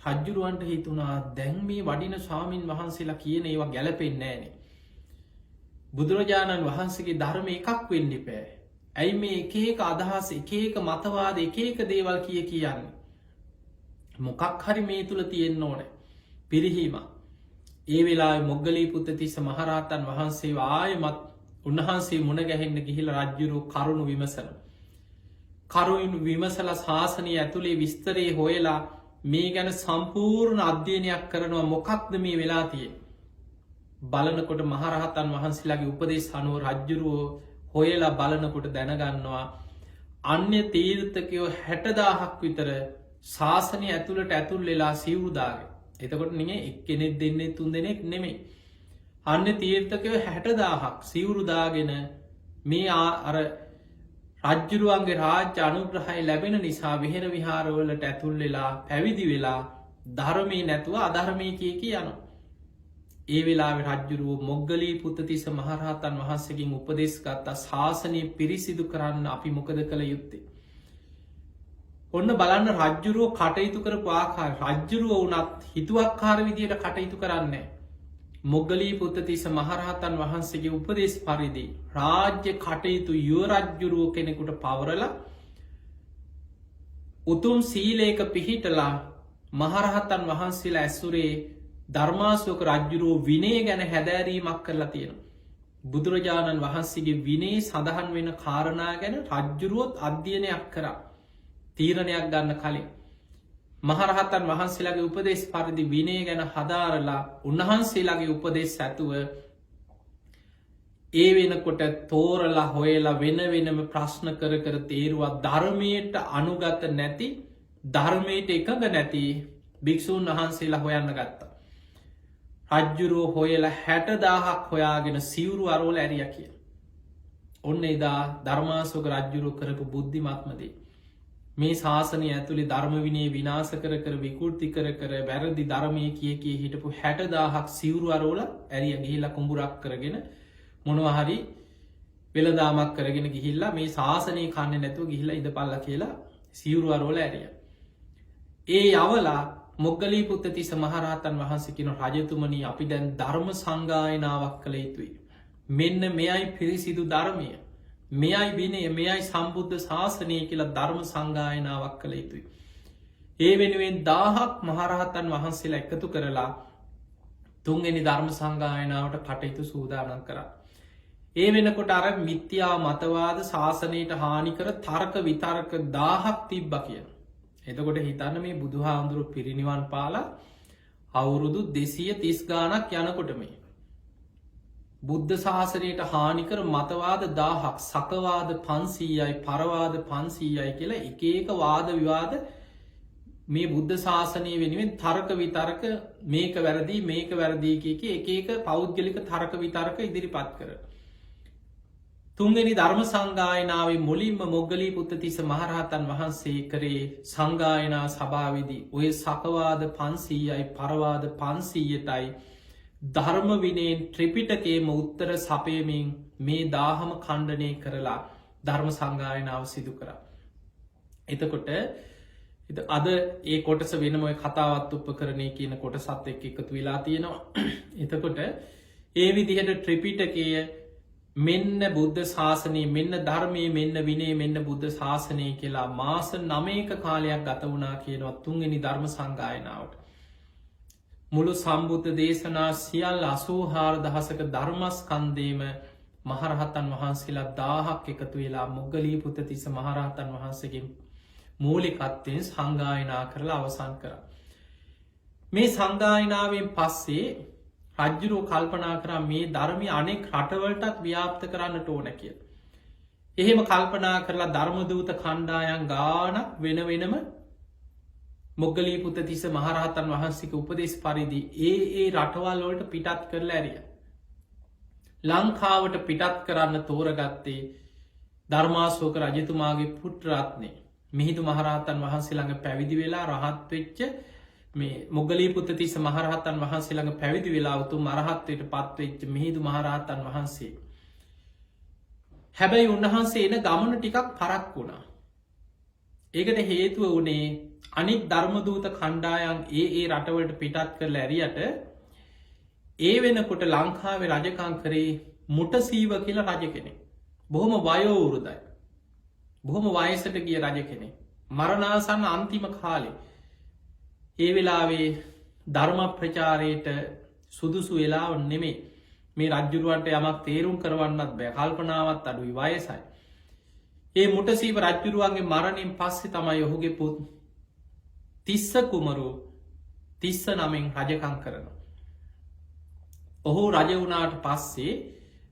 රජ්ජුරුවන්ට හිතුණා දැන් මේ වඩින ස්වාමීන් වහන්සේලා කියන ඒවා ගැලපෙන්නේ නැහනේ. බුදුරජාණන් වහන්සේගේ ධර්ම එකක් වෙන්න ඉපෑ. ඇයි මේ එක අදහස්, එක මතවාද, එක දේවල් කියන්නේ? මොකක් හරි මේ තුල තියෙන්න ඕනේ පිරිහීමක්. ඒ වෙලාවේ මොග්ගලී පුත්තිස්ස මහරහතන් වහන්සේ ආයමත් උන්වහන්සේ මුණ ගැහෙන්න ගිහිලා රජ්ජුරුව කරුණු විමසනවා. කරුණු විමසලා ශාසනය ඇතුලේ විස්තරේ හොයලා මේ ගැන සම්පූර්ණ අධ්‍යයනයක් කරනවා. මොකක්ද මේ වෙලා තියෙන්නේ? බලනකොට මහරහතන් වහන්සේලාගේ උපදේශ අනුව රජ්ජුරුව හොයලා බලනකොට දැනගන්නවා අන්‍ය තීර්ථකයෝ 60,000ක් විතර ශාසනය ඇතුළට ඇතුල් වෙලා සිවුරුදාගෙන. එතකොට නිගේ එක්කෙනෙක් දෙන්නේ තුන් දෙනෙක් නෙමෙයි. අන්‍ය තීර්ථකයෝ 60,000ක් සිවුරුදාගෙන මේ අර රජ්ජුරුවන්ගේ රාජ්‍ය අනුග්‍රහය ලැබෙන නිසා විහෙර විහාරවලට ඇතුල් වෙලා පැවිදි වෙලා ධර්මය නැතුව අධර්මය කිය යනු. ඒ වෙලා රජ්ජුරුව මොග්ගලී පුත්තතිස්ස මහරහතන් වහන්සේකින් උපදෙස් ගත්තා ශාසනය පිරිසිදු කරන්න අපි මොකද කළ යුත්තේ. ඔන්න බලන්න රජ්ජුරුව කටයුතු කරපු ආකාර රජ්ජුරුව වනත් හිතුවක්කාර විදියට කටයුතු කරන්නේ. මොග්ගලී පුත්තතිස්ස මහරහතන් වහන්සේගේ උපදෙස් පරිදි රාජ්‍ය කටයුතු යුව රජ්ජුරුව කෙනෙකුට පවරල උතුම් සීලේක පිහිටලා මහරහතන් වහන්සේලා ඇසුරේ ධර්මාසෝක රජ්ජුරුව විනේ ගැන හැදෑරීමක් කරලා තියෙන. බුදුරජාණන් වහන්සේගේ විනේ සඳහන් වෙන කාරණා ගැන රජ්ජුරුවොත් අධ්‍යයනයක් කරා තීරණයක් ගන්න කලින්. මහරහතන් වහන්සේලාගේ උපදේශ පරිදි විනේ ගැන හදාරලා උන්වහන්සේලාගේ උපදේශ ඇතුව ඒ වෙනකොට තෝරලා හොයලා වෙන වෙනම ප්‍රශ්න කර කර තේරුවත් ධර්මයට අනුගත නැති ධර්මයට එකඟ නැති භික්‍ෂූන් වහන්සේලා හොයන්න ගත්තා. රජ්ජුරුව හොයලා 60,000ක් හොයාගෙන සිවුරු අරෝල ඇරිය කිය. ඔන්න එදා ධර්මාසෝක රජ්ජුරුව කරපු බුද්ධිමත්මදේ. මේ ශාසනය ඇතුළි ධර්ම විනේ විනාස කර විකෘති කර වැරදි ධර්මය කිය හිටපු 60,000ක් සිවුරු අරෝල ඇරිය ගිහිල්ලා කුඹුරක් කරගෙන මොනවහරි වෙළදාමක් කරගෙන ගිහිල්ලා මේ ශාසනය කන්න නැතුව ගිහිල්ලා ඉඳ පල්ල කියලා සිවුරු අරෝල ඇරිය. ඒ යවලා මොග්ගලී පුත්තතිස්ස මහරහතන් වහන්සේ කියන රජතුමනි අපි දැන් ධර්ම සංගායනාවක් කළ යුතුයි. මෙන්න මෙයයි පිරිසිදු ධර්මය. මෙයයි විනය මෙයයි සම්බුද්ධ ශාසනය කියලා ධර්ම සංගායනාවක් කළ යුතුයි. ඒ වෙනුවෙන් 1000ක් මහරහතන් වහන්සේලා එකතු කරලා තුන්වෙනි ධර්ම සංගායනාවට කටයුතු සූදානම් කරා. ඒ වෙනකොට අර මිත්‍යා මතවාද ශාසනයට හානිකර තර්ක විතර්ක 1000ක් තිබ්බ කියන. එතකොට හිතන්න මේ බුදුහාමුදුරු පිරිනිවන් පාලා අවුරුදු 230 ගානක් යනකොට මේ බුද්ධ ශාසනයට හානිකර මතවාද 1000ක් සකවාද 500යි පරවාද 500යි කියලා එක එක වාද විවාද මේ බුද්ධ ශාසනය වෙනුවෙන් තර්ක විතර්ක මේක වැරදි මේක වැරදි එක එක පෞද්ගලික තර්ක විතර්ක ඉදිරිපත් කර. තුන්වෙනි ධර්ම සංගායනාවේ මුලින්ම මොග්ගලී පුත්තතිස්ස මහරහතන් වහන්සේ කරේ සංගායනා සභාවේදී ඔය සකවාද 500යි පරවාද 500ටයි ධර්ම විනයෙන් ත්‍රිපිටකයේම උත්තර සපයමින් මේ දාහම ඛණ්ඩනය කරලා ධර්ම සංගායනාව සිදු කරා. එතකොට අද ඒ කොටස වෙනම කතාවත් උපකරණය කියන කොටසත් එක්ක එකතු වෙලා තියෙනවා. එතකොට ඒ විදිහට ත්‍රිපිටකය මෙන්න බුද්ධ ශාසනය මෙන්න ධර්මය මෙන්න විනේ මෙන්න බුද්ධ ශාසනය කියලා මාස 9ක කාලයක් ගත වුණා කියනවා තුන්වෙනි ධර්ම සංගායනාවට. මුළු සම්බුද්ධ දේශනා සියල්ල 84,000ක ධර්මස්කන්ධේම මහරහතන් වහන්සේලා 1000ක් එකතු වෙලා මොග්ගලී පුත්තතිස්ස මහරහතන් වහන්සේගෙන් මූලිකත්වයෙන් සංගායනා කරලා අවසන් කරා. මේ සංගායනාවෙන් පස්සේ රජ්ජුරුව කල්පනා කරා මේ ධර්මය අනෙක් රටවලටත් ව්‍යාප්ත කරන්නට ඕන කිය. එහෙම කල්පනා කරලා ධර්මදූත කණ්ඩායන් ගානක් වෙන වෙනම මොග්ගලී පුත්තතිස්ස මහරහතන් වහන්සේගේ උපදෙස් පරිදි ඒ රටවල් වලට පිටත් කරලා ඇරිය. ලංකාවට පිටත් කරන්න තෝරගත්තේ ධර්මාශෝක රජතුමාගේ පුත්‍රරත්නේ මිහිඳු මහරහතන් වහන්සේ ළඟ පැවිදි වෙලා රහත් වෙච්ච මේ මොග්ගලී පුත්තතිස්ස මහරහතන් වහන්සේ ළඟ පැවිදි වෙලා උතුම් අරහත්වයට පත්වෙච්ච මිහිඳු මහරහතන් වහන්සේ. හැබැයි උන්වහන්සේ එන ගමන ටිකක් පරක් වුණා. ඒකට හේතුව වුණේ අනිත් ධර්මදූත කණ්ඩායන් ඒ රටවලට පිටත් කරලා ඇරියට ඒ වෙනකොට ලංකාවේ රජකම් කරේ මුටසීව කියලා රජ කෙනෙක්. බොහොම වයෝවෘදයි. බොහොම වයසට ගිය රජ කෙනෙක්. මරණාසන්න අන්තිම කාලේ ඒ වෙලාවේ ධර්ම ප්‍රචාරයට සුදුසු වෙලාව නෙමේ. මේ රජ්ජුරුවන්ට යමක් තේරුම් කරවන්නත් බෑ කල්පනාවත් අඩුයි වයසයි. ඒ මුටසීව රජ්ජුරුවන්ගේ මරණින් පස්සේ තමයි ඔහුගේ පුත් තිස්ස කුමරු තිස්ස නමින් රජකම් කරනවා. ඔහු රජ වුණාට පස්සේ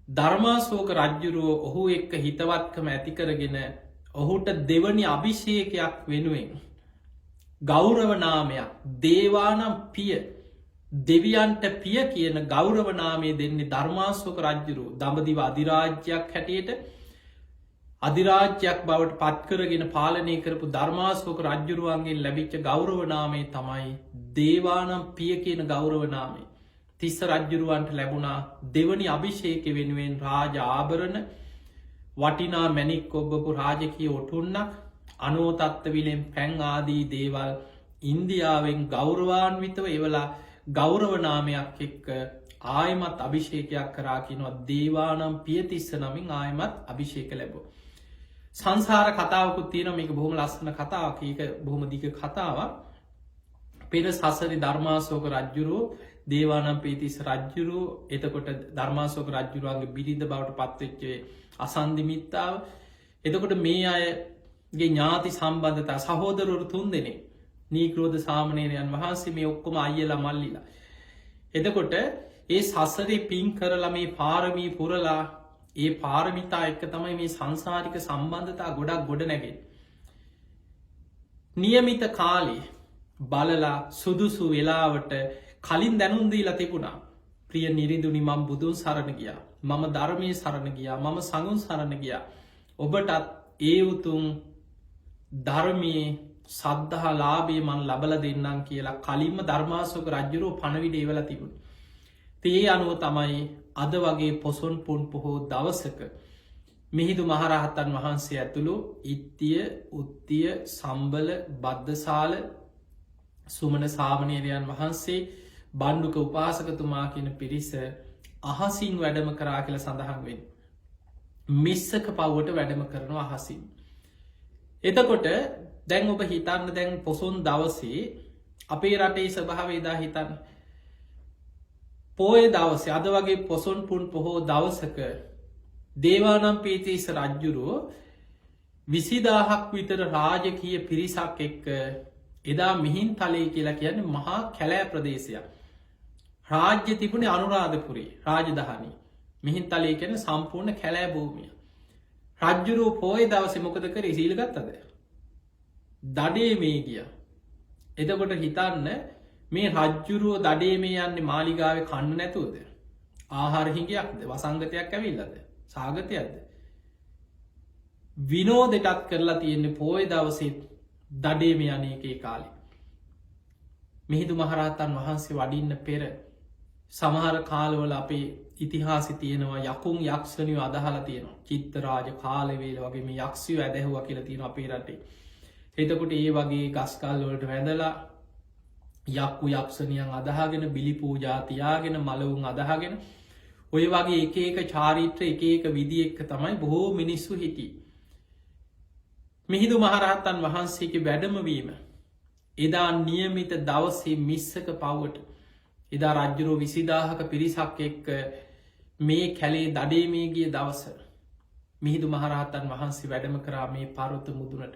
ධර්මාශෝක රජ්ජුරුව ඔහු එක්ක හිතවත්කම ඇති කරගෙන ඔහුට දෙවනි අභිෂේකයක් වෙනුවෙන් ගෞරවනාමයක් දේවානම් පිය දෙවියන්ට පිය කියන ගෞරවනාමය දෙන්නේ ධර්මාශෝක රජ්ජුරු දඹදිව අධිරාජ්‍යයක් හැටියට අධිරාජ්‍යයක් බවට පත්කරගෙන පාලනය කරපු ධර්මාශෝක රජ්ජුරුවන්ගෙන් ලැබිච්ච ගෞරවනාමේ තමයි දේවානම් පිය කියන ගෞරවනාමේ තිස්ස රජ්ජුරුවන්ට ලැබුණා දෙවනි අභිෂේක වෙනුවෙන් රාජ ආභරණ වටිනා මැණික් ඔබ්බපු රාජකීය ඔටුන්නක් අනෝතත්ත්වවිලෙන් පැන් ආදී දේවල් ඉන්දියාවෙන් ගෞරවාන්විතව එවලා ගෞරවනාමයක් එක්ක ආයමත් අභිෂේකයක් කරාකිනවා දේවානම් පියතිස්ස නමින් ආයමත් අභිෂේක ලැබෝ. සංසාර කතාවකුත් තියෙන මේක බොහොම ලස්සන කතාවක් ඒක බොහොම දිග කතාවක් පෙර සසරි ධර්මාශෝක රජ්ජුරුව දේවානම් පියතිස්ස රජ්ජුරුව එතකොට ධර්මාශෝක රජ්ජුරුවන්ගේ බිරිඳ බවට පත්වෙච්චේ අසන්දිමිත්තාව එතකොට මේ අයගේ ඥාති සම්බන්ධතා සහෝදරවරු තුන් දෙනේ නීක්‍රෝධ සාමනේරයන් වහන්සේ මේ ඔක්කොම අයියලා මල්ලිලා එතකොට ඒ සසරේ පින් කරලා මේ පාරමී පුරලා ඒ පාරමිතා එක්ක තමයි මේ සංසාරික සම්බන්ධතා ගොඩක් ගොඩ නැගෙන් නියමිත කාලේ බලලා සුදුසු වෙලාවට කලින් දැනුන්දීලා තිබුණා ප්‍රිය නිරිඳුනි මම බුදුන් සරණ ගියා මම ධර්මය සරණ ගියා මම සංඝුන් සරණ ගියා ඔබටත් ඒ උතුම් ධර්මයේ සද්ධා ලාභය මන් ලබල දෙන්නම් කියලා කලින්ම ධර්මාශෝක රජ්ජුරුව පණවිඩ ඒවල තිබුණ තේ අනුව තමයි අද වගේ පොසොන් පුන් පොහෝ දවසක මිහිදු මහරහතන් වහන්සේ ඇතුළු ඉත්තිය උත්තිය සම්බල බද්ධසාල සුමන සාමනේරයන් වහන්සේ බණ්ඩුක උපාසකතුමා කියන පිරිස අහසින් වැඩම කරා කියල සඳහන් වෙන් මිස්සක පව්වට වැඩම කරනවා අහසින් එතකොට දැන් ඔබ හිතන්න දැන් පොසොන් දවසේ අපේ රටේ ස්වභාවේදා හිතන්න පෝය දවසේ අද වගේ පොසොන් පුන් පොහෝ දවසක දේවානම් පියතිස්ස රජ්ජුරුව 20000ක් විතර රාජකීය පිරිසක් එක්ක එදා මිහින් තලේ කියලා කියන්නේ මහා කැලෑ ප්‍රදේශයක් රාජ්‍ය තිබුණේ අනුරාධපුරේ රාජධානී මිහින් තලේ කියන සම්පූර්ණ කැලෑ භූමිය රජ්ජුරුව පෝය දවසේ මොකද කරේ සීල් ගත්තද දඩේ මේ ගිය එතකොට හිතන්න මේ රජ්ජුරුව දඩේ මේ යන්නේ මාලිගාව කන්න නැතුවද ආහාරහිගයක්ද වසංගතයක් ඇවිල්ලද සාගතයක්ද විනෝදටත් කරලා තියෙන්නේ පෝය දවසත් දඩේම යනඒකේ කාලි මිහිදු මහරහතන් වහන්සේ වඩින්න පෙර සමහර කාලවල අපේ ඉතිහාසි තියෙනවා යකුන් යක්ෂණයෝ අදහලා තියෙනවා චිත්තරාජ කාලවේල වගේ මේ යක්ෂයෝ ඇදැහුව කියල තියෙන අපේ රටේ එතකොට ඒ වගේ ගස්කල්වලට වැඳලා යක්කු යක්ෂණයන් අදහගෙන බිලි පූජාතියාගෙන මලවුන් අදහගෙන ඔය වගේ එක චාරිත්‍ර එක විදි එක්ක තමයි බොහෝ මිනිස්සු හිටි මිහිදු මහරහත්තන් වහන්සේගේ වැඩමවීම එදා නියමිත දවසේ මිස්සක පව්වට එදා රජ්ජුරෝ 20000ක පිරිසක් එක්ක මේ කැලේ දඩේමේ ගිය දවස මිහිදු මහරහතන් වහන්සේ වැඩම කරා මේ පර්වත මුදුනට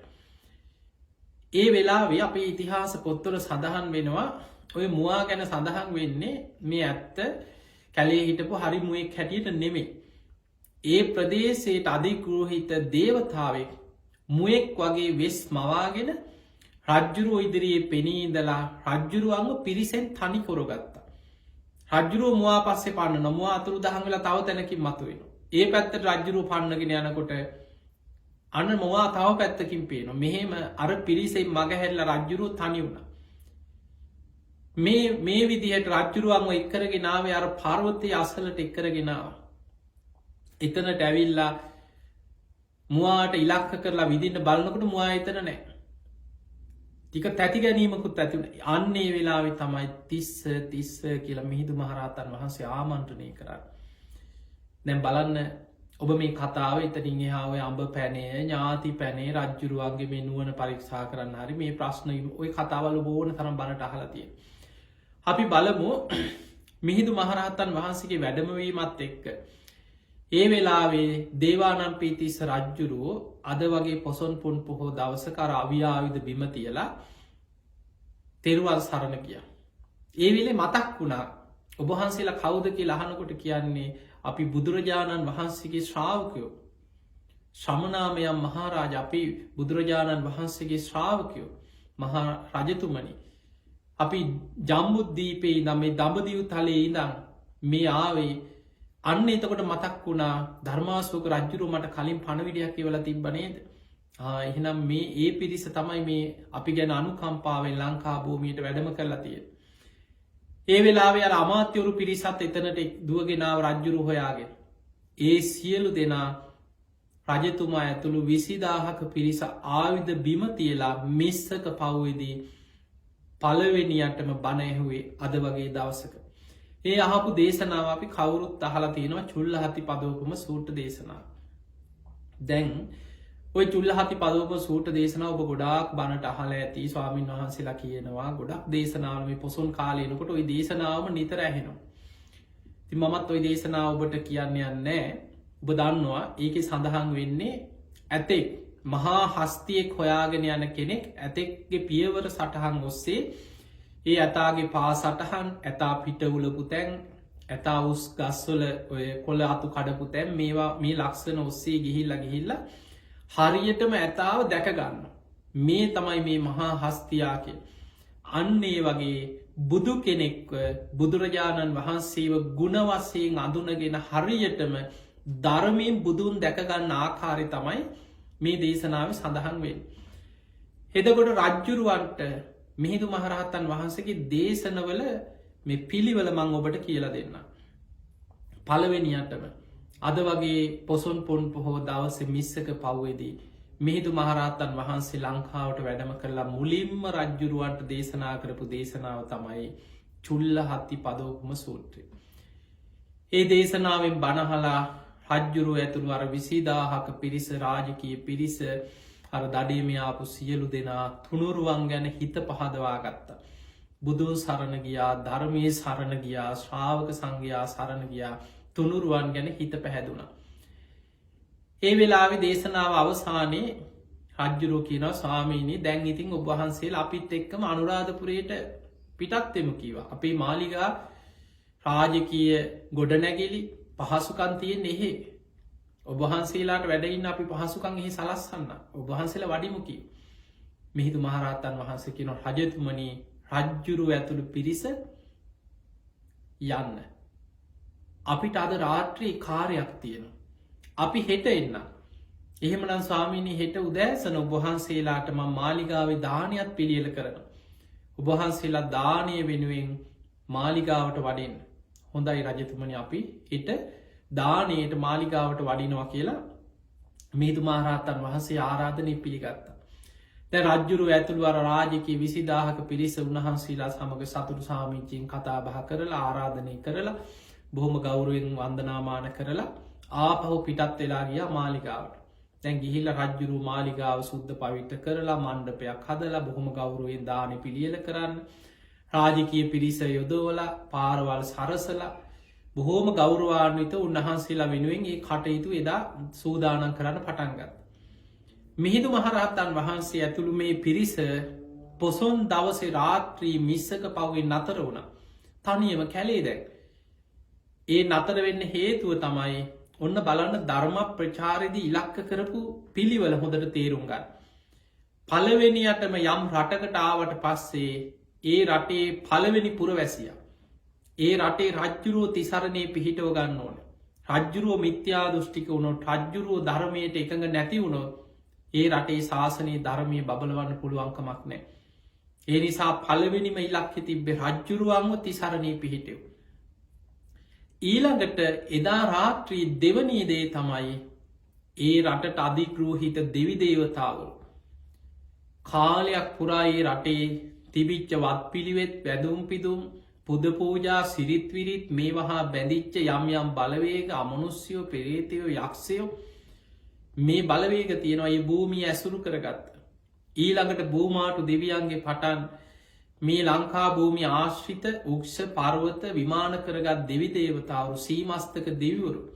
ඒ වෙලාවේ අපේ ඉතිහාස පොත්වල සඳහන් වෙනවා ඔය මුවා ගැන සඳහන් වෙන්නේ මේ ඇත්ත කැලේ හිටපු හරි මුවෙක් හැටියට නෙමේ ඒ ප්‍රදේශයට අධිගෘහිත දේවතාවෙක් මුවෙක් වගේ වෙස් මවාගෙන රජ්ජුරුව ඉදිරියේ පෙනීදලා රජ්ජුරුවන්ව පිරිසෙන් තනි කොරගත්තා රජ්ජුරුව මවා පස්සේ පන්න නොමවා අතුරු දහංගල තව තැනකින් මතුවෙන ඒ පැත්තට රජ්ජුරුව පන්නගෙන යනකොට අන්න මොවා තව පැත්තකින් පේන මෙහෙම අර පිරිසෙන් මගහැල්ල රජ්ජුරුව තනි වුණ මේ විදිහට රජ්ජුරුවන්ව එක්කරගෙනාවේ අර පර්වතය අසලට එක්කරගෙනාව එතනට ඇවිල්ලා මුවාට ඉලක්ක කරලා විදින්න බලනකට මුවා එතන නෑ ටික තැති ගැනීමකුත් ඇතිවන අන්නේ වෙලාවෙ තමයි තිස්ස කියලා මිහිදු මහරහතන් වහන්සේ ආමන්ත්‍රණය කරන්න දැන් බලන්න ඔබ මේ කතාව එතනින් එහාාව අඹ පැනේ ඥාති පැනේ රජ්ජුරුවන්ගේ මේ නුවන පරීක්ෂා කරන්න හරි මේ ප්‍රශ්න ඔය කතාවල බෝන තරම් බණට අහලතිය අපි බලමු මිහිදු මහරහතන් වහන්සේගේ වැඩමවීමත් එක්ක ඒ වෙලාවේ දේවානම් පියතිස්ස රජ්ජුරුවෝ අද වගේ පොසොන් පුන් පොහෝ දවසකර අවියාවිද බිම තියලා තෙරුවල් සරණ කිය. ඒ වෙලේ මතක් වුණා ඔබහන්සේලා කවුද කියලා අහනකොට කියන්නේ අපි බුදුරජාණන් වහන්සේගේ ශ්‍රාවකයෝ ශ්‍රමණාමයන් මහාරාජ අපි බුදුරජාණන් වහන්සේගේ ශ්‍රාවකයෝ මහා රජතුමනි අපි ජම්බුද්දීපේ ඉඳන් මේ දඹදිව තලයේ ඉඳන් මේ ආවේ අන්න එතකොට මතක් වුණා ධර්මාශෝක රජුරු මට කලින් පණවිඩයක් කියවලා තිබ්බ නේද? එහෙනම් මේ ඒ පිරිස තමයි මේ අපි ගැන අනුකම්පාවෙන් ලංකා භූමියට වැඩම කරලා තියෙන්නේ. ඒ වෙලාවේ අර අමාත්‍යවරු පිරිසත් එතනට දුවගෙන ආව රජුරු හොයාගෙන. ඒ සියලු දෙනා රජතුමා ඇතුළු 20000ක පිරිස ආයුධ බිම තියලා මිස්සක පව්වේදී පළවෙනියටම බණ ඇහුවේ අද වගේ දවසක. ඒ අහපු දේශනාව අපි කවුරුත් අහලා තියෙනවා චුල්ලහති පදෝපම සූත්‍ර දේශනාව. දැන් ඔය චුල්ලහති පදෝපම සූත්‍ර දේශනාව ඔබ ගොඩාක් බණට අහලා ඇති. ස්වාමීන් වහන්සේලා කියනවා ගොඩක් දේශනාවල මේ පොසොන් කාලේ එනකොට ওই දේශනාවම නිතර ඇහෙනවා. ඉතින් මමත් ওই දේශනාව ඔබට කියන්න යන්නේ. ඔබ දන්නවා ඒකේ සඳහන් වෙන්නේ ඇතෙක් මහා හස්තියෙක් හොයාගෙන යන කෙනෙක් ඇතෙක්ගේ පියවර සටහන් ඔස්සේ ඒ ඇතාගේ පා සටහන් ඇතා පිට උලපු තැන් ඇතා උස් ගස්වල ඔය කොළ අතු කඩපු තැන් මේවා මේ ලක්ෂණ ඔස්සේ ගිහිල්ලා හරියටම ඇතාව දැකගන්න. මේ තමයි මේ මහා හස්තියාකය. අන්නේ වගේ බුදු කෙනෙක්ව බුදුරජාණන් වහන්සේව ගුණ වශයෙන් අඳුනගෙන හරියටම ධර්මයෙන් බුදුන් දැකගන්න ආකාරය තමයි මේ දේශනාව සඳහන් වෙන්නේ. එතකොට රජ්ජුරුවන්ට මිහිඳු මහරහතන් වහන්සේගේ දේශනවල මේ පිළිවෙල මං ඔබට කියලා දෙන්න. පළවෙනියටම අද වගේ පොසොන් පොන් පොහෝ දවසේ මිස්සක පව්වේදී මිහිඳු මහරහතන් වහන්සේ ලංකාවට වැඩම කරලා මුලින්ම රජ්ජුරුවන්ට දේශනා කරපු දේශනාව තමයි චුල්ලහත්ති පදෝපම සූත්‍රය. ඒ දේශනාවෙන් බණහලා රජ්ජුරුව ඇතුළු අර 20000ක පිරිස රාජකීය පිරිස අර දඩේම ආපු සියලු දෙනා තුනුරුවන් ගැන හිත පහදවා ගත්තා. බුදුන් සරණ ගියා, ධර්මයේ සරණ ගියා, ශ්‍රාවක සංඝයා සරණ ගියා, තුනුරුවන් ගැන හිත පැහැදුනා. ඒ වෙලාවේ දේශනාව අවසානයේ රජ්ජුරුව කියනවා ස්වාමීනි දැන් ඉතින් ඔබ වහන්සේලා අපිත් එක්කම අනුරාධපුරයට පිටත් වෙමු කිව්වා. අපේ මාලිගා රාජකීය ගොඩනැගිලි පහසුකම් තියෙන එහෙ ඔබ වහන්සේලාට වැඩ ඉන්න අපි පහසුකම් එහි සලස්සන්න. ඔබ වහන්සේලා වඩිමු කිව්වා. මිහිඳු මහරහතන් වහන්සේ කියනවා රජතුමනි රජ්ජුරුව ඇතුළු පිරිස යන්න. අපිට අද රාත්‍රී කාර්යයක් තියෙනවා. අපි හෙට එන්න. එහෙමනම් ස්වාමීනි හෙට උදෑසන ඔබ වහන්සේලාට මම මාලිගාවේ දානයක් පිළියෙල කරනවා. ඔබ වහන්සේලා දානය වෙනුවෙන් මාලිගාවට වඩින්න. හොඳයි රජතුමනි අපි හෙට දානයට මාලිගාවට වඩිනවා කියලා මිහිඳු මහරහතන් වහන්සේ ආරාධනය පිළිගත්තා. දැන් රජ්ජුරුව ඇතුළු අර රාජකීය 20000ක පිරිස උන්වහන්සේලා සමග සතුටු සාමිච්චියෙන් කතා බහ කරලා ආරාධනය කරලා බොහොම ගෞරවයෙන් වන්දනාමාන කරලා ආපහු පිටත් වෙලා ගියා මාලිගාවට. දැන් ගිහිල්ලා රජ්ජුරුව මාලිගාව සුද්ධ පවිත්‍ර කරලා මණ්ඩපයක් හදලා බොහොම ගෞරවයෙන් දානෙ පිළියෙල කරන්න. රාජකීය පිරිස යොදවලා පාරවල් සරසලා බොහෝම ගෞරවාන්විත උන්වහන්සේලා වෙනුවෙන් ඒ කටයුතු එදා සූදානම් කරන්න පටන් ගත්තා. මිහිඳු මහරහතන් වහන්සේ ඇතුළු මේ පිරිස පොසොන් දවසේ රාත්‍රී මිස්සක පව්වෙන් නතර වුණා. තනියම කැලේ දැන්. ඒ නතර වෙන්න හේතුව තමයි ඔන්න බලන්න ධර්ම ප්‍රචාරයේදී ඉලක්ක කරපු පිළිවෙල හොඳට තේරුම් ගන්න. පළවෙනියටම යම් රටකට ආවට පස්සේ ඒ රටේ පළවෙනි පුරවැසියා ඒ රටේ රජ්ජුරුව තිසරණේ පිහිටව ගන්න ඕන. රජ්ජුරුව මිත්‍යා දෘෂ්ටික වුණොත් රජ්ජුරුව ධර්මයට එකඟ නැති වුණොත් ඒ රටේ ශාසනයේ ධර්මය බබලවන්න පුළුවන්කමක් නෑ. ඒ නිසා පළවෙනිම ඉලක්කෙ තිබ්බේ රජ්ජුරුවන්ව තිසරණේ පිහිටව. ඊළඟට එදා රාත්‍රී දෙවනී දේ තමයි ඒ රටට අධිග්‍රෝහිත දෙවි දේවතාවරු කාලයක් පුරා ඒ රටේ තිබිච්ච වත් පිළිවෙත් වැදුම් පිදුම් පුද පූජා සිරිත් විරිත් මේ වහා බැඳිච්ච යම් යම් බලවේග අමනුස්්‍යයෝ පෙරේතයෝ යක්ෂයෝ මේ බලවේග තියෙනවා ඒ භූමිය ඇසුරු කරගත්ත. ඊළඟට භූමාටු දෙවියන්ගේ පටන් මේ ලංකා භූමි ආශ්‍රිත උක්ෂ පර්වත විමාන කරගත් දෙවි දේවතාවරු සීමස්තක දෙවිවරු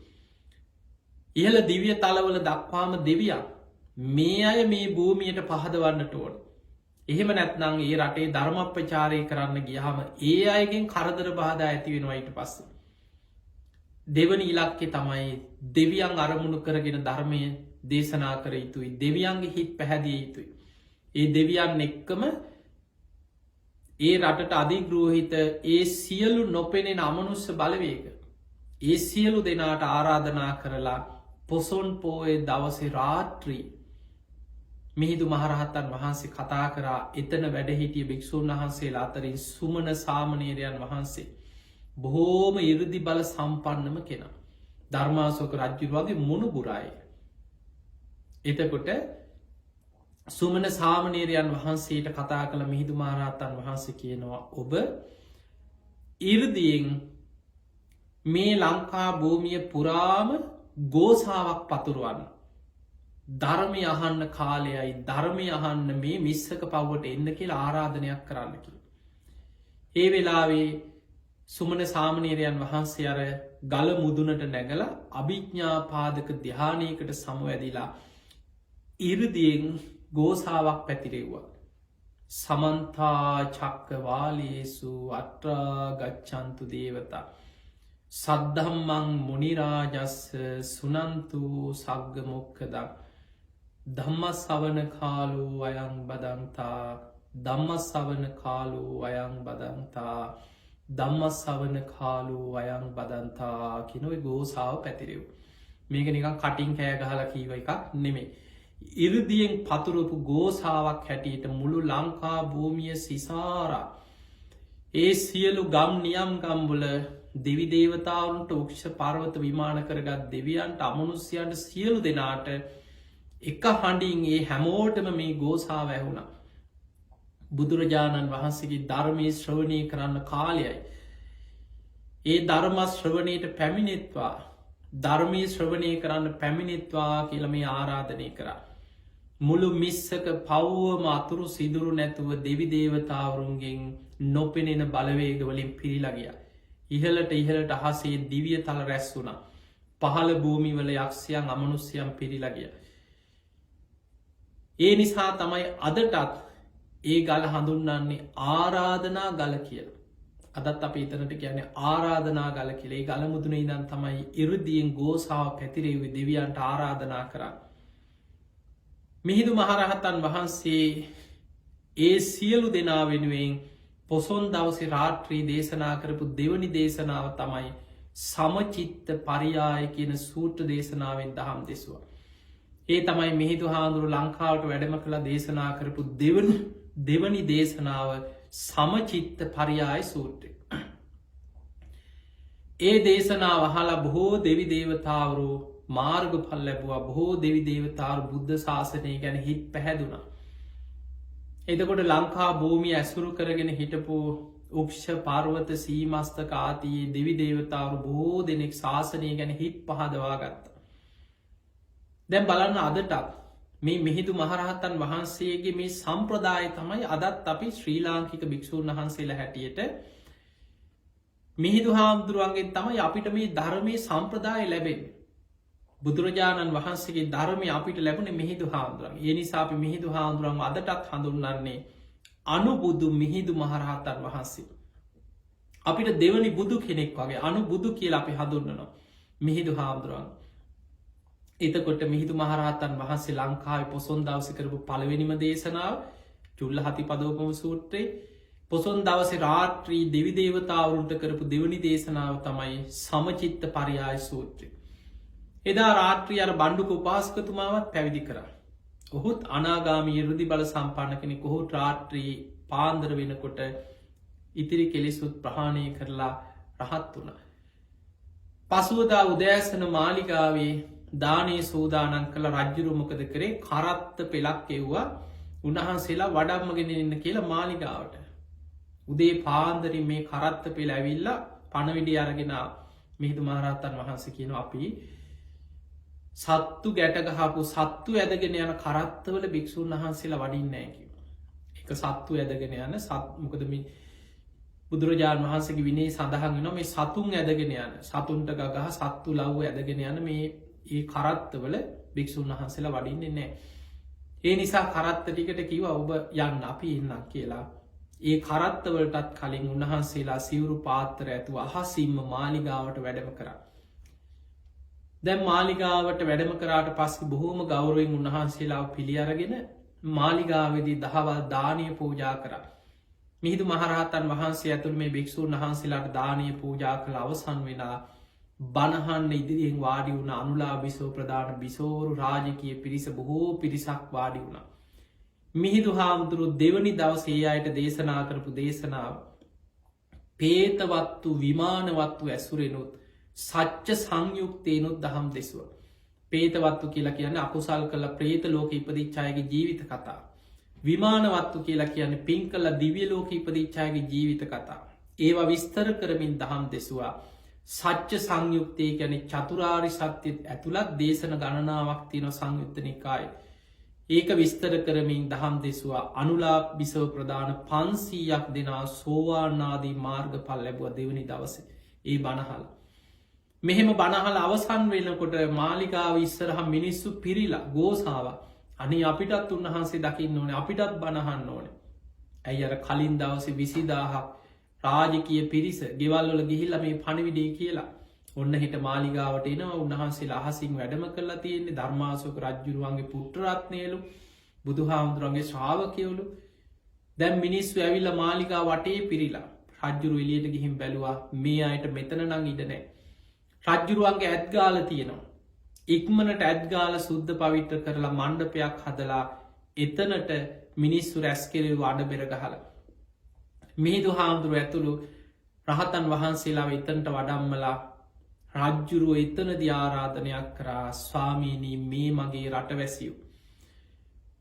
ඉහළ දිව්‍ය තලවල දක්වාම දෙවියන් මේ අය මේ භූමියට පහදවන්නට ඕන. එහෙම නැත්නං ඒ රටේ ධර්මප්‍රචාරය කරන්න ගියහම ඒ අයගෙන් කරදර බාධා ඇති වෙනවා ඊට පස්ස. දෙවනි ඉලක්කෙ තමයි දෙවියන් අරමුණු කරගෙන ධර්මය දේශනා කර යුතුයි. දෙවියන්ගේ හිත් පැහැදිය යුතුයි. ඒ දෙවියන් එක්කම ඒ රටට අධිග්‍රෝහිත ඒ සියලු නොපෙනෙන අමනුස්ස බලවේග ඒ සියලු දෙනාට ආරාධනා කරලා පොසොන් පෝය දවසේ රාත්‍රී මිහිදු මහරහත්තන් වහන්සේ කතා කරා එතන වැඩහිටිය භික්‍ෂූන් වහන්සේලා අතරින් සුමන සාමනීරයන් වහන්සේ බොහෝම ඉරදි බල සම්පන්නම කෙනා ධර්මාසෝක රජ්ජුරුවගේ මුණුබුරායි. එතකොට සුමන සාමනීරයන් වහන්සේට කතා කළ මිහිදු මහරහත්තන් වහන්සේ කියනවා ඔබ ඉරදියෙන් මේ ලංකා භූමිය පුරාම ගෝසාවක් පතුරුවන්න ධර්මය අහන්න කාලයයි ධර්මය අහන්න මේ මිස්සක පව්වට එන්න කියලා ආරාධනයක් කරන්න කිය. ඒ වෙලාවේ සුමන සාමනීරයන් වහන්සේ අර ගල මුදුනට නැගල අභිඥ්ඥාපාදක ධ්‍යානයකට සමුවැදිලා ඉරදියෙන් ගෝසාවක් පැතිරෙව්වා. සමන්තා චක්කවාලේසු අට්‍රාගච්චන්තු දේවතා සද්ධම්මං මුනිරාජස්ස සුනන්තු සග්ග මොක්කදක් ධම්මස්සවන කාලු අයං බදන්තා ධම්මස්සවන කාලු අයං බදන්තා ධම්මස්සවන කාලු අයං බදන්තා කිනොයි ගෝසාාව පැතිරෙව්. මේක නිකන් කටින් කෑගහල කීව එකක් නෙමේ. ඉරදියෙන් පතුරපු ගෝසාාවක් හැටියට මුළු ලංකා භූමිය සිසාරා ඒ සියලු ගම් නියම් ගම්බල දෙවි දේවතාවන්ට ක්ෂ පර්වත විමාන කරගත් දෙවියන්ට අමනුස්්‍යයන්ට සියලු දෙනාට එක හඬින් ඒ හැමෝටම මේ ගෝසාාව ඇහුණ. බුදුරජාණන් වහන්සේගේ ධර්මය ශ්‍රවණය කරන්න කාලයයි. ඒ ධර්ම ශ්‍රවණයට පැමිණෙත්වා ධර්මී ශ්‍රවණය කරන්න පැමිණෙත්වා කියල මේ ආරාධනය කරා. මුළු මිස්සක පව්වම අතුරු සිදුරු නැතුව දෙවි දේවතාවරුන්ගෙන් නොපෙනෙන බලවේගවලින් පිරිලගිය. ඉහලට අහසේ දිවිය තල රැස් වුණ පහළ භූමිවල යක්ෂයන් අමනුස්්‍යයන් පිරිලගිය. ඒ නිසා තමයි අදටත් ඒ ගල හඳුන්නන්නේ ආරාධනා ගල කියල. අදත් අප ඉතනට කියන ආරාධනා ගල කියලේ ගල මුදුන ඉදන් තමයි ඉරදියෙන් ගෝසාාව පැතිරෙවි දෙවියන්ට ආරාධනා කරන්න. මිහිදු මහරහතන් වහන්සේ ඒ සියලු දෙනා වෙනුවෙන් පොසොන් දවසි රාත්‍රී දේශනා කරපු දෙවනි දේශනාව තමයි සමචිත්ත පරියාය කියන සූට්‍ර දේශනාවෙන් දහම් දෙසවා. ඒ තමයි මිහිදු හාදුරු ලංකාවට වැඩම කළ දේශනා කරපු දෙවනි දේශනාව සමචිත්ත පරියාය සූට්‍රය. ඒ දේශනාව අහලා බොහෝ දෙවි දේවතාවරු මාර්ග පල් ලැබවා බොහෝ දෙවි දේවතාරු බුද්ධ ශාසනය ගැන හිත් පැහැදුනා. එතකොට ලංකා භූමිය ඇසුරු කරගෙන හිටපු උක්ෂ පර්වත සීමස්තක ආතියේ දෙවි දේවතාරු බොහෝ දෙනෙක් ශාසනය ගැන හිත් පහදවා ගත්ත. දැන් බලන්න අදටත් මේ මිහිදු මහරහතන් වහන්සේගේ මේ සම්ප්‍රදාය තමයි අදත් අපි ශ්‍රී ලාංකික භික්‍ෂූන් වහන්සේලා හැටියට මිහිදු හාමුදුරුවන්ගේ තමයි අපිට මේ ධර්මය සම්ප්‍රදාය ලැබෙන්. බුදුරජාණන් වහන්සේගේ ධර්මය අපිට ලැබුණ මිහිදු හාමුදුරුවන්. ඒ නිසා අපි මිහිදු හාමුදුරුවන් අදටත් හඳුන්වන්නේ අනුබුදු මිහිදු මහරහතන් වහන්සේ. අපිට දෙවනි බුදු කෙනෙක් වගේ අනුබුදු කියලා අපි හඳුන්නනවා මිහිදු හාමුදුරුවන්. එතකොට මිහිදු මහරහතන් වහන්සේ ලංකාවේ පොසොන් දවස කරපු පළවෙනිම දේශනාව චුල්ල හති පදෝපම සූත්‍රයේ පොසොන් දවස රාත්‍රී දෙවි දේවතාවරුන්ට කරපු දෙවනි දේශනාව තමයි සමචිත්ත පරියාය සූත්‍රය. එදා රාත්‍රී අර බණ්ඩුක උපාසකතුමාවත් පැවිදි කරා. ඔහුත් අනාගාමී ඉරුදි බල සම්පන්න කෙනෙ කොහොත් රාත්‍රී පාන්දර වෙනකොට ඉතිරි කෙලෙසුත් ප්‍රහාණය කරලා රහත් වුණ. පසුවදා උදෑසන මාලිගාවේ දානයේ සූදානන් කළ රජ්ජුරුමොකද කරේ කරත්ත පෙලක් එව්වා උන්වහන්සේලා වඩම්මගෙන ඉන්න කියලා මාලිගාවට. උදේ පාන්දරින් මේ කරත්ත පෙළ ඇවිල්ල පණවිඩි අරගෙන මිහිදු මහරහතන් වහන්සේ කියන අපි සත්තු ගැටගහපු සත්තු ඇදගෙන යන කරත්තවල භික්‍ෂූන් වහන්සේලා වඩින්නෑකි. එක සත්තු ඇදගෙන යන සත්මකදම බුදුරජාණන් වහන්සගේ විනේ සඳහන් වෙන මේ සතුන් ඇදගෙන යන සතුන්ට ගහ සත්තු ලව්ව ඇදගෙන යන මේ ඒ කරත්තවල භික්‍ෂූන් වහන්සේලා වඩින්නේ නෑ. ඒ නිසා කරත්ත ටිකට කිව ඔබ යන්න අපි ඉන්නම් කියලා. ඒ කරත්තවලටත් කලින් උන්වහන්සේලා සිවුරු පාත්තර ඇතුව අහසිම්ම මාලිගාවට වැඩම කරා. දැන් මාලිගාවට වැඩම කරාට පස්සේ බොහෝම ගෞරවයෙන් උන්වහන්සේලාව පිළි අරගෙන මාලිගාවේදී දහවල් දානය පූජා කරා. මිහිඳු මහරහතන් වහන්සේ ඇතුළු මේ භික්ෂූන් වහන්සේලාට දානය පූජා කළ අවසන් වෙලා බණහන්න ඉදිරියෙන් වාඩි වුණ අනුලා බිසෝ ප්‍රධාන බිසෝරු රාජකීය පිරිස බොහෝ පිරිසක් වාඩි වුණා. මිහිඳු හාමුදුරු දෙවනි දවසේ අයට දේශනා කරපු දේශනාව පේතවත්තු විමානවත්තු ඇසුරෙනුත් සච්ච සංයුක්තයනුත් දහම් දෙසුව. පේතවත්තු කියලා කියන්න අකුසල් කළ ප්‍රේත ලෝක ඉපදිච්චායගේ ජීවිත කතා. විමානවත්තු කියලා කියන්න පින් කල දිවිය ලෝක ඉපදිච්චායගේ ජීවිත කතා. ඒවා විස්තර කරමින් දහම් දෙසවා. සච්ච සංයුක්තය ගැන චතුරාරි සත්‍යත් ඇතුළත් දේශන ගණනාවක් තියන සංයුත්තනිකායි. ඒක විස්තර කරමින් දහම් දෙසවා අනුලා බිසව ප්‍රධාන 500ක් දෙනා සෝවානාදී මාර්ග පල් ලැබුව දෙවනි දවස ඒ බණහල්. මෙහෙම බණහල් අවසන් වෙනකොට මාලිකාව ඉස්සරහ මිනිස්සු පිරිලා ගෝසාාව අනි අපිටත් උන්වහන්සේ දකින්න ඕන අපිටත් බණහන්න ඕන. ඇයි අර කලින් දවස 20000ක් රාජකය පිරිස ගෙවල්වල ගිහිල්ල මේ පණවිඩේ කියලා ඔන්න හිට මාලිගාවට එනවා උන්වහන්සේ අහසින් වැඩම කරලා තියෙන්නේ ධර්මාසෝක රජ්ජුරුවන්ගේ පුට්ටරත්නයලු බුදු හාමුදුරන්ගේ ශ්‍රාවකයවලු දැම් මිනිස්සු ඇවිල්ල මාලිකා වටේ පිරිලා රජ්ජුරු එලියට ගිහිම් බැලවා මේ අයට මෙතන නං ඉඩනෑ. රජ්ජුරුවන්ගේ ඇත්ගාල තියෙනවා. ඉක්මනට ඇත්ගාල සුද්ධ පවිට්‍ර කරලා මණ්ඩපයක් හදලා එතනට මිනිස්සු රැස්කෙරව අඩ බෙරගහල. මිහිදු හාමුදුරුව ඇතුළු රහතන් වහන්සේලා එතන්ට වඩම්මලා රජ්ජුරුව එතනද ආරාධනයක් කරා ස්වාමීනී මේ මගේ රටවැසියු.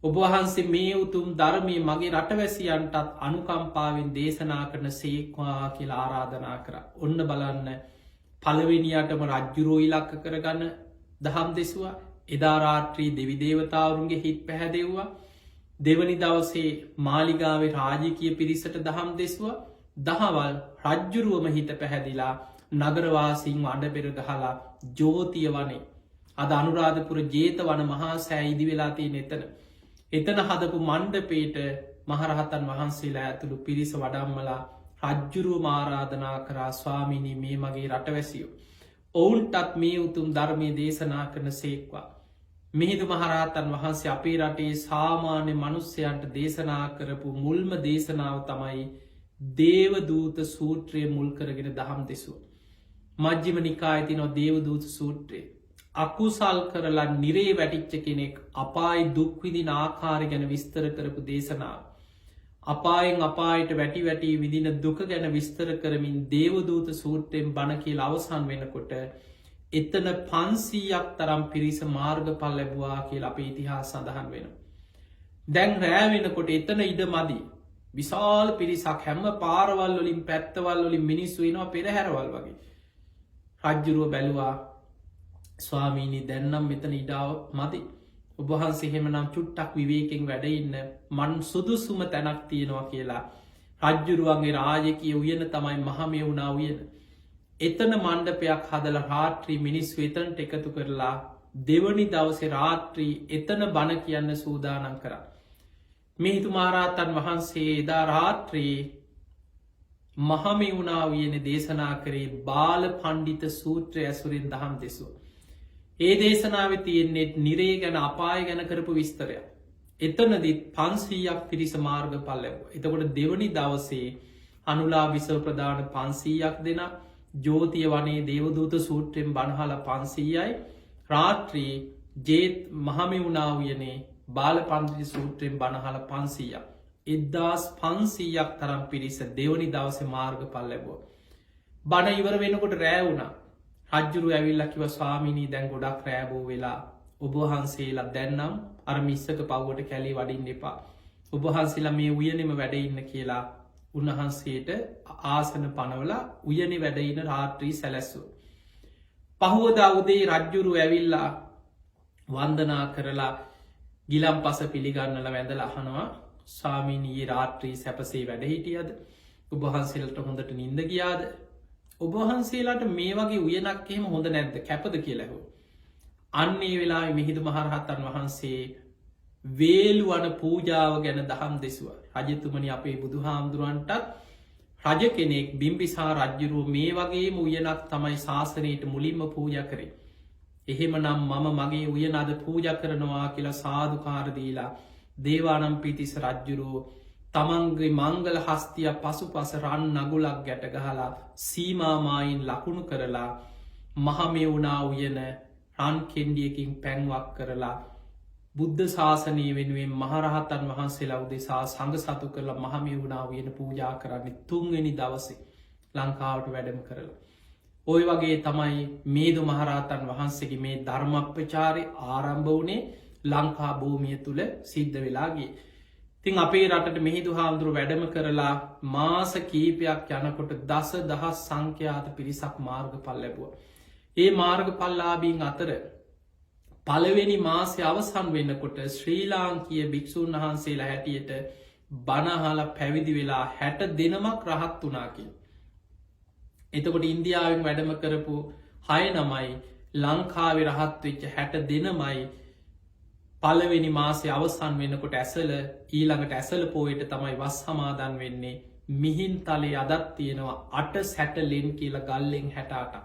ඔබවහන්සේ මේ උතුම් ධර්මය මගේ රටවැසියන්ටත් අනුකම්පාවෙන් දේශනා කරන සේක්වා කියලා ආරාධනා කර. ඔන්න බලන්න පළවෙනියටම රජ්ජුරෝ ඉලක්ක කරගන්න දහම් දෙසවා එදාරාත්‍රී දෙවිදේවතාවරුන්ගේ හිත් පැහැදෙව්වා. දෙවනි දවසේ මාලිගාවේ රාජිකය පිරිසට දහම් දෙසවා දහවල් රජ්ජුරුවම හිත පැහැදිලා නගරවාසින් අඩබෙර ගහලා ජෝතිය වනේ අද අනුරාධපුර ජේත වන මහා සෑයිදි වෙලාතිය නෙතන. එතන හදපු මණ්ඩපේට මහරහතන් වහන්සේලා ඇතුළු පිරිස වඩම්මලා රජ්ජුරුව මාරාධනා කරා ස්වාමිනී මේ මගේ රටවැසියෝ. ඔවුන්ටත් මේ උතුම් ධර්මය දේශනා කරන සේක්වා. මිහිදු මහරහතන් වහන්සේ අපේ රටේ සාමාන්‍ය මනුස්්‍යයන්ට දේශනා කරපු මුල්ම දේශනාව තමයි දේවදූත සූත්‍රය මුල් කරගෙන දහම් දෙසුව. මජ්ජිම නිකායිතිනො දේවදූත සූත්‍රයේ. අකුසල් කරලා නිරේ වැටිච්ච කෙනෙක් අපායි දුක්විදින ආකාරය ගැන විස්තර කරපු දේශනාව. අපායෙන් අපායට වැටි වැටි විදින දුක ගැන විස්තර කරමින් දේවදූත සූත්‍රයෙන් බණ කියල අවසන් වෙනකොට එතන 500ක් තරම් පිරිස මාර්ග පල් ලැබවා කියල අප ඉතිහා සඳහන් වෙන. දැන් රෑවෙනකොට එතන ඉඩ මදී. විශාල් පිරිසක් හැම පාරවල් වලින් පැත්තවල් වලින් මිනිස්සු වෙනවා පෙරහැරවල් වගේ. රජ්ජුරුව බැලුවා ස්වාමීනී දැන්නම් මෙතන ඉඩාව මදි. ඔබහන්සේ හෙමනම් චුට්ටක් විවේකෙන් වැඩඉන්න මන් සුදුසුම තැනක් තියෙනවා කියලා. රජ්ජුරුවන්ගේ රාජකය උයන තමයි මහමය වුණා උයන. එතන මණ්ඩපයක් හදල රාත්‍රී මිනිස්සු එතනට එකතු කරලා දෙවනි දවසේ රාත්‍රී එතන බණ කියන්න සූදානන් කරා. මිහිතු මහරහතන් වහන්සේ එදා රාත්‍රී මහමෙවුණා වයන දේශනා කරේ බාල පණ්ඩිත සූත්‍රය ඇසුරෙන් දහම් දෙසු. ඒ දේශනාව තියෙන්නේෙත් නිරේ ගැන අපාය ගැන කරපු විස්තරයක්. එතනදිත් 500ක් පිරිස මාර්ග පල් ලැබ. එතකොට දෙවනි දවසේ අනුලා විසව ප්‍රධාන 500ක් දෙෙන ජෝතිය වනේ දේවදූත සූත්‍රයෙන් බණහල 500යි රාත්‍රී ජේත් මහමෙවුණා වයනේ බාල පන්දිි සූත්‍රයෙන් බණහල 500ක්. 1500ක් තරම් පිරිස දෙවනි දවස මාර්ග පල් ලැබෝ. බණ ඉවර වෙනකොට රෑවුණ රජ්ජුරු ඇවිල්ලකිව ස්වාමිනී දැන් ගොඩක් රෑබෝ වෙලා ඔබහන්සේලා දැන්නම් අර මිස්සක පව්වට කැලේ වඩින්න එපා. ඔබහන්සේලා මේ උයනෙම වැඩඉන්න කියලා උන්වහන්සේට ආසන පනවලා උයනෙ වැඩඉන්න රාත්‍රී සැලැස්සු. පහුවද අවුදේ රජ්ජුරු ඇවිල්ලා වන්දනා කරලා ගිලම් පස පිළිගන්නල වැඳල අහනවා ස්වාමීනී රාත්‍රී සැපසේ වැඩහිටියද ඔබහන්සේලට හොඳට නින්ද ගියාද ඔබහන්සේලාට මේ වගේ උයනක් එහෙම හොඳ නැද්ද කැපද කියලහෝ. අන්නේ වෙලා මිහිදු මහරහත්තන් වහන්සේ වේලුවන පූජාව ගැන දහම් දෙසුව. රජතුමනි අපේ බුදු හාමුදුරුවන්ටත් රජ කෙනෙක් බිම්බිසා රජ්ජුරුව මේ වගේ උයනක් තමයි ශාසනයට මුලින්ම පූජ කරේ. එහෙමනම් මම මගේ උයනද පූජ කරනවා කියලා සාධකාර දීලා දේවානම් පිතිස රජ්ජුරුවෝ තමන්ගේ මංගල හස්තිය පසු පස රන් නගුලක් ගැට ගහලා සීමාමායින් ලකුණු කරලා මහමෙවුනා උයන රන් කෙන්ඩියකින් පැන්වක් කරලා බුද්ධ ශාසනය වෙනුවෙන් මහරහතන් වහන්සේලා උදෙසා සඟ සතු කරලා මහමෙවුනා උයන පූජා කරන්නේ 3 වෙනි දවසේ ලංකාවට වැඩම කරලා. ඔය වගේ තමයි මේදු මහරහතන් වහන්සේගේ මේ ධර්මප්‍රචාරය ආරම්භ වුණේ ලංකා භූමිය තුළ සිද්ධ වෙලාගේ. තින් අපේ රටට මෙහිදු හාමුදුරු වැඩම කරලා මාස කීපයක් යනකොට දස දහස් සංඛ්‍යාත පිරිසක් මාර්ග පල් ලැබුව. ඒ මාර්ග පල්ලාබීන් අතර පළවෙනි මාසය අවසන් වෙන්නකොට ශ්‍රී ලාංකීය භික්‍ෂූන් වහන්සේලා හැටියට බණහල පැවිදි වෙලා 60 දෙනමක් රහත් වනාකින්. එතකොට ඉන්දියාවෙන් වැඩම කරපු 6 නමයි ලංකාවේ රහත් වෙච්ච 60 දෙනමයි පළවෙනි මාසය අවසන් වෙනකොට ඇසල ඊළඟට ඇසල පෝයට තමයි වස් සමාදන් වෙන්නේ. මිහින් තලේ අදත් තියෙනවා 8 සැටලෙන් කියල ගල්ලෙන් 68.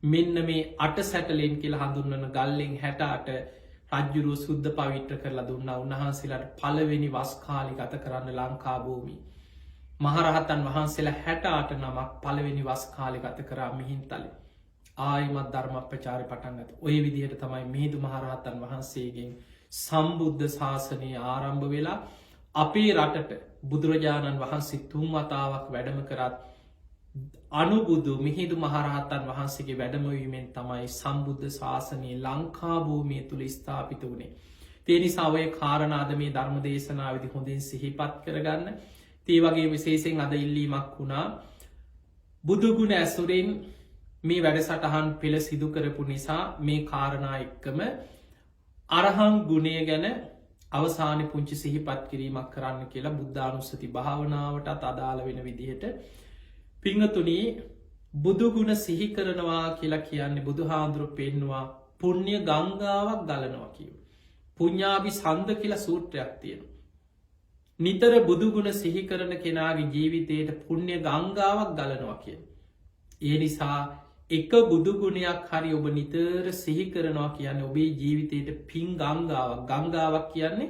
මෙන්න මේ 8 සැටලෙන් කියල හඳුන්වන ගල්ලෙන් 68 රජ්ජුරුව සුද්ධ පවිට්‍ර කරලා දුන්න උන්වහන්සේලාට පළවෙනි වස්කාලි ගත කරන්න ලංකා භූමි. මහරහතන් වහන්සේලා 68 නමක් පළවෙනි වස්කාලි ගත කරා මිහින්තලේ. ආයිමත් ධර්ම ප්‍රචාරය පටන් ගත්තා. ඔය විදිහට තමයි මිහිඳු මහරහතන් වහන්සේගෙන් සම්බුද්ධ ශාසනය ආරම්භ වෙලා අපේ රටට බුදුරජාණන් වහන්සේ 3 වතාවක් වැඩම කරත් අනුබුදු මිහිඳු මහරහතන් වහන්සේගේ වැඩමවීමෙන් තමයි සම්බුද්ධ ශාසනය ලංකා භූමිය තුළ ස්ථාපිත වුණේ. ඒ නිසා ඔය කාරණාද මේ ධර්ම දේශනාවේදී හොඳින් සිහිපත් කරගන්න. ඒ වගේ විශේෂයෙන් අද ඉල්ලීමක් වුණා බුදුගුණ ඇසුරින් මේ වැඩසටහන් පෙළ සිදු කරපු නිසා මේ කාරණා එක්කම අරහං ගුණය ගැන අවසාන පුංචි සිහිපත් කිරීමක් කරන්න කියලා බුද්ධානුස්සති භාවනාවටත් අදාළ වෙන විදිහට පිංහතුනී බුදුගුණ සිහි කරනවා කියලා කියන්නේ බුදු හාමුදුරුවෝ පෙන්නවා පුණ්‍ය ගංගාවක් ගලනවා කියව. පුඤ්ඤාභි සන්ද කියලා සූත්‍රයක් තියෙනවා. නිතර බුදුගුණ සිහි කරන කෙනාගේ ජීවිතයට පුණ්‍ය ගංගාවක් ගලනවා කිය. ඒ නිසා එක බුදුගුණයක් හරි ඔබ නිතර සිහි කරනවා කියන්න ඔබේ ජීවිතයට පින් ගංගාවක් කියන්නේ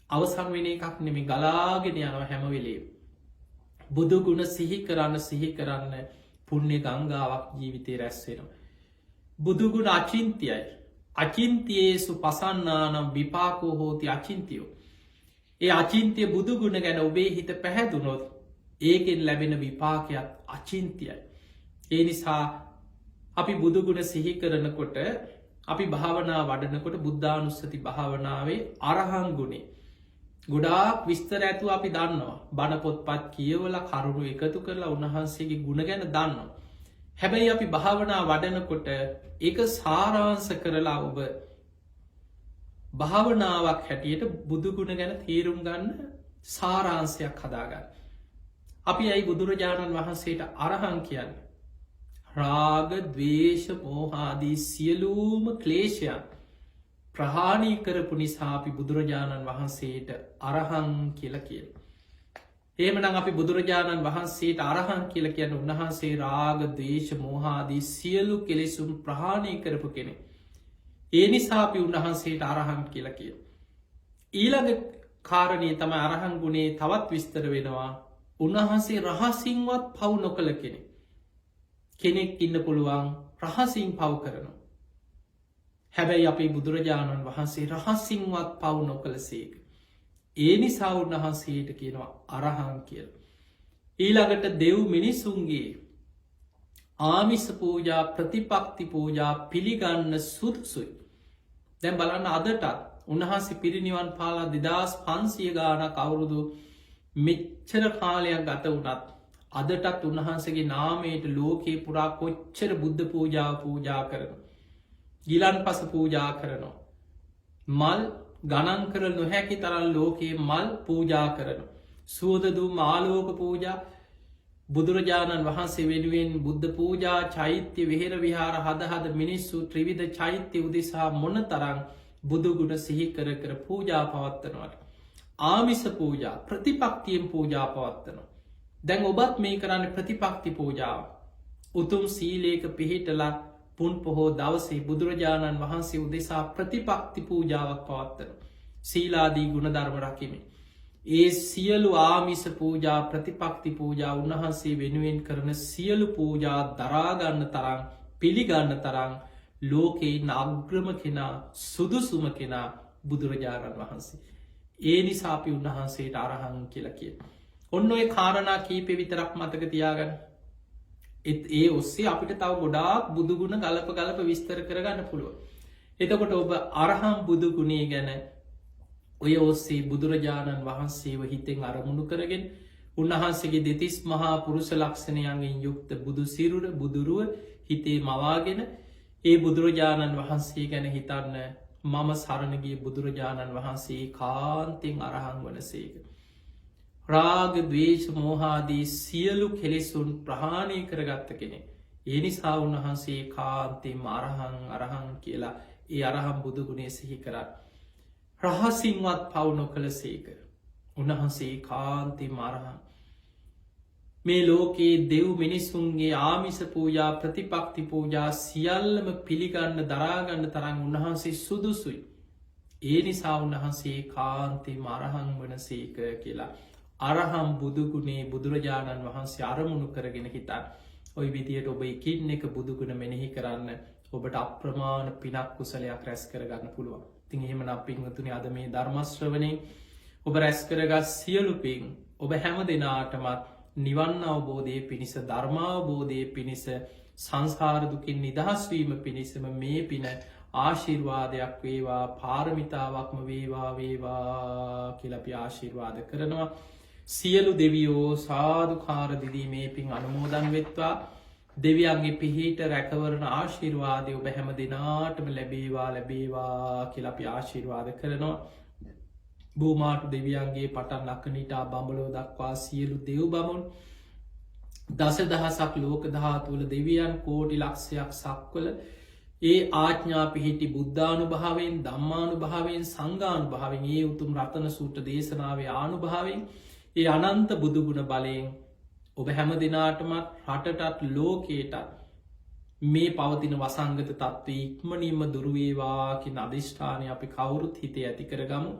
අවසන් වෙන එකක් නෙමේ ගලාගෙන යනවා හැමවෙලේ. බුදුගුණ සිහි කරන්න පුණ්‍ය ගංගාවක් ජීවිතය රැස්වෙනවා. බුදුගුණ අචින්තියයි. අචින්තියේසු පසන්නානම් විපාකෝ හෝති අචින්තියෝ. ඒ අචින්තිය බුදුගුණ ගැන ඔබේ හිත පැහැදුනොත් ඒකෙන් ලැබෙන විපාකයක් අචින්තියයි. ඒ නිසා අපි බුදුගුණ සිහි කරනකොට අපි භාවනා වඩනකොට බුද්ධානුස්සති භාවනාවේ අරහං ගුණේ ගොඩාක් විස්තර ඇතු අපි දන්නවා. බණපොත්පත් කියවල කරුණු එකතු කරලා උන්වහන්සේගේ ගුණ ගැන දන්නවා. හැබැයි අපි භාවනා වඩනකොට ඒක සාරාංශ කරලා ඔබ භාවනාවක් හැටියට බුදුගුණ ගැන තේරුම් ගන්න සාරාංශයක් හදාගන්න. අපි ඇයි බුදුරජාණන් වහන්සේට අරහං කියන්න. රාග දවේශ මෝහාදී සියලූම ක්ලේෂයන් ප්‍රහාණී කරපු නිසාපි බුදුරජාණන් වහන්සේට අරහං කියල කියල. ඒමනම් අපි බුදුරජාණන් වහන්සේට අරහං කියල කියන්න උන්වහන්සේ රාග දවේශ මෝහාදී සියලු කෙලෙසුම් ප්‍රහාණී කරපු කෙනෙ. ඒ නිසාපි උන්වහන්සේට අරහං කියල කිය. ඊළඟ කාරණය තම අරහං ගුණේ තවත් විස්තර වෙනවා. උන්වහන්සේ රහසින්වත් පව් නොකළ කෙනෙ. කෙනෙක් ඉන්න පුළුවන් රහසින් පව් කරනවා. හැබැයි අපේ බුදුරජාණන් වහන්සේ රහසින්වත් පව් නොකළ සේක. ඒ නිසා උන්වහන්සේට කියනවා අරහං කියල. ඊළඟට දෙව් මිනිසුන්ගේ ආමිස පූජා ප්‍රතිපක්ති පූජා පිළිගන්න සුදුසුයි. දැන් බලන්න අදටත් උන්වහන්සේ පිරිනිවන් පාලා 2500 ගානක් අවුරුදු මෙච්චර කාලයක් ගත වුණත් අදටත් උන්වහන්සේගේ නාමයට ලෝකයේ පුරා කොච්චර බුද්ධ පූජා කරන. ගිලන් පස පූජා කරනවා. මල් ගණන් කර නොහැකි තරල් ලෝකයේ මල් පූජා කරන. සුවදදු මාලෝක පූජා බුදුරජාණන් වහන්සේ වෙනුවෙන් බුද්ධ පූජා චෛත්‍ය වෙහෙර විහාර හදහද මිනිස්සු ත්‍රිවිධ චෛත්‍ය උදෙසා මොන තරං බුදුගුණ සිහි කර පූජා පවත්වනවට. ආමිස පූජා ප්‍රතිපක්තියෙන් පූජා පවත්වනවා. දැන් ඔබත් මේ කරන්න ප්‍රතිපක්ති පූජාව. උතුම් සීලේක පිහිටලා පුන් පොහෝ දවසේ බුදුරජාණන් වහන්සේ උදෙසා ප්‍රතිපක්ති පූජාවක් පවත්තන. සීලාදී ගුණධර්ම රකිමින්. ඒ සියලු ආමිස පූජා ප්‍රතිපක්ති පූජා උන්වහන්සේ වෙනුවෙන් කරන සියලු පූජා දරාගන්න තරම් පිළිගන්න තරම් ලෝකෙයි අග්‍රම කෙනා සුදුසුම කෙනා බුදුරජාණන් වහන්සේ. ඒ නිසා අපි උන්වහන්සේට අරහං කියලා කිය. ඔන්න ඔය කාරණා කීපෙ විතරක් මතක තියාගන්න. ඒ ඔස්සේ අපිට තව ගොඩාක් බුදුගුණ ගලප විස්තර කරගන්න පුළුව. එතකොට ඔබ අරහම් බුදුගුණේ ගැන ඔය ඔස්සේ බුදුරජාණන් වහන්සේව හිතෙන් අරමුණු කරගෙන උන්වහන්සේගේ දෙතිස් මහා පුරුෂ ලක්ෂණයන්ගෙන් යුක්ත බුදු සිරුර බුදුරුව හිතේ මවාගෙන ඒ බුදුරජාණන් වහන්සේ ගැන හිතන්න මම සරණගේ බුදුරජාණන් වහන්සේ කාන්තෙන් අරහං වනසේක. රාග දවේශ මෝහාදී සියලු කෙලෙසුන් ප්‍රහාණය කරගත්ත කෙනෙ. ඒ නිසා උන්වහන්සේ කාන්තෙම අරහං කියලා ඒ අරහම් බුදුගුණේ සිහි කරන්න. රහසින්වත් පව් නොකළ සේක. උන්වහන්සේ කාන්ති මරහන්. මේ ලෝකයේ දෙව් මිනිසුන්ගේ ආමිස පූජා ප්‍රතිපක්ති පූජා සියල්ලම පිළිගන්න දරාගන්න තරන් උන්වහන්සේ සුදුසුයි. ඒ නිසා උන්වහන්සේ කාන්ති මරහන් වනසේක කියලා. අරහම් බුදුගුණේ බුදුරජාණන් වහන්සේ අරමුණු කරගෙන හිතන්. ඔය විදියට ඔබ එකින් එක බුදුගුණ මෙනෙහි කරන්න ඔබට අප්‍රමාණ පිනක් කුසලයක් රැස් කරගන්න පුළුවන්. තින් එහෙම පින්වතුනි අද මේ ධර්මශ්‍රවනයෙන් ඔබ රැස් කරගත් සියලු පින් ඔබ හැම දෙනාටමත් නිවන් අවබෝධය පිණිස ධර්මාවබෝධය පිණිස සංසාරදුකින් නිදහස්වීම පිණිසම මේ පින ආශිර්වාදයක් වේවා පාරමිතාවක්ම වේවා කියලපි ආශිර්වාද කරනවා. සියලු දෙවියෝ සාධකාරදිදී මේ පින් අනුමෝදන් වෙත්වා. දෙවියන්ගේ පිහිට රැකවරණ ආශිර්වාදය ඔබ හැම දෙනාටම ලැබේවා කියලපි ආශිර්වාද කරනවා. භූමාටු දෙවියන්ගේ පටන් ලක්කනිටා බඹලෝ දක්වා සියලු දෙව් බමුන් දස දහසක් ලෝක ධාතුවල දෙවියන් කෝටි ලක්ෂයක් සක්වල ඒ ආඥා පිහිටි බුද්ධානු භාවෙන් දම්මානු භාවෙන් සංගානු භාවෙන් ඒ උතුම් රතන සූට දේශනාවේ ආනු භාවෙන් ඒ අනන්ත බුදුගුණ බලයෙන් ඔබ හැම දෙනාටමත් රටටත් ලෝකේටත් මේ පවතින වසංගත තත්ත්ව ඉක්මනින්ම දුරුවේවාකි අධිෂ්ඨානය අපි කවුරුත් හිතේ ඇති කරගමු.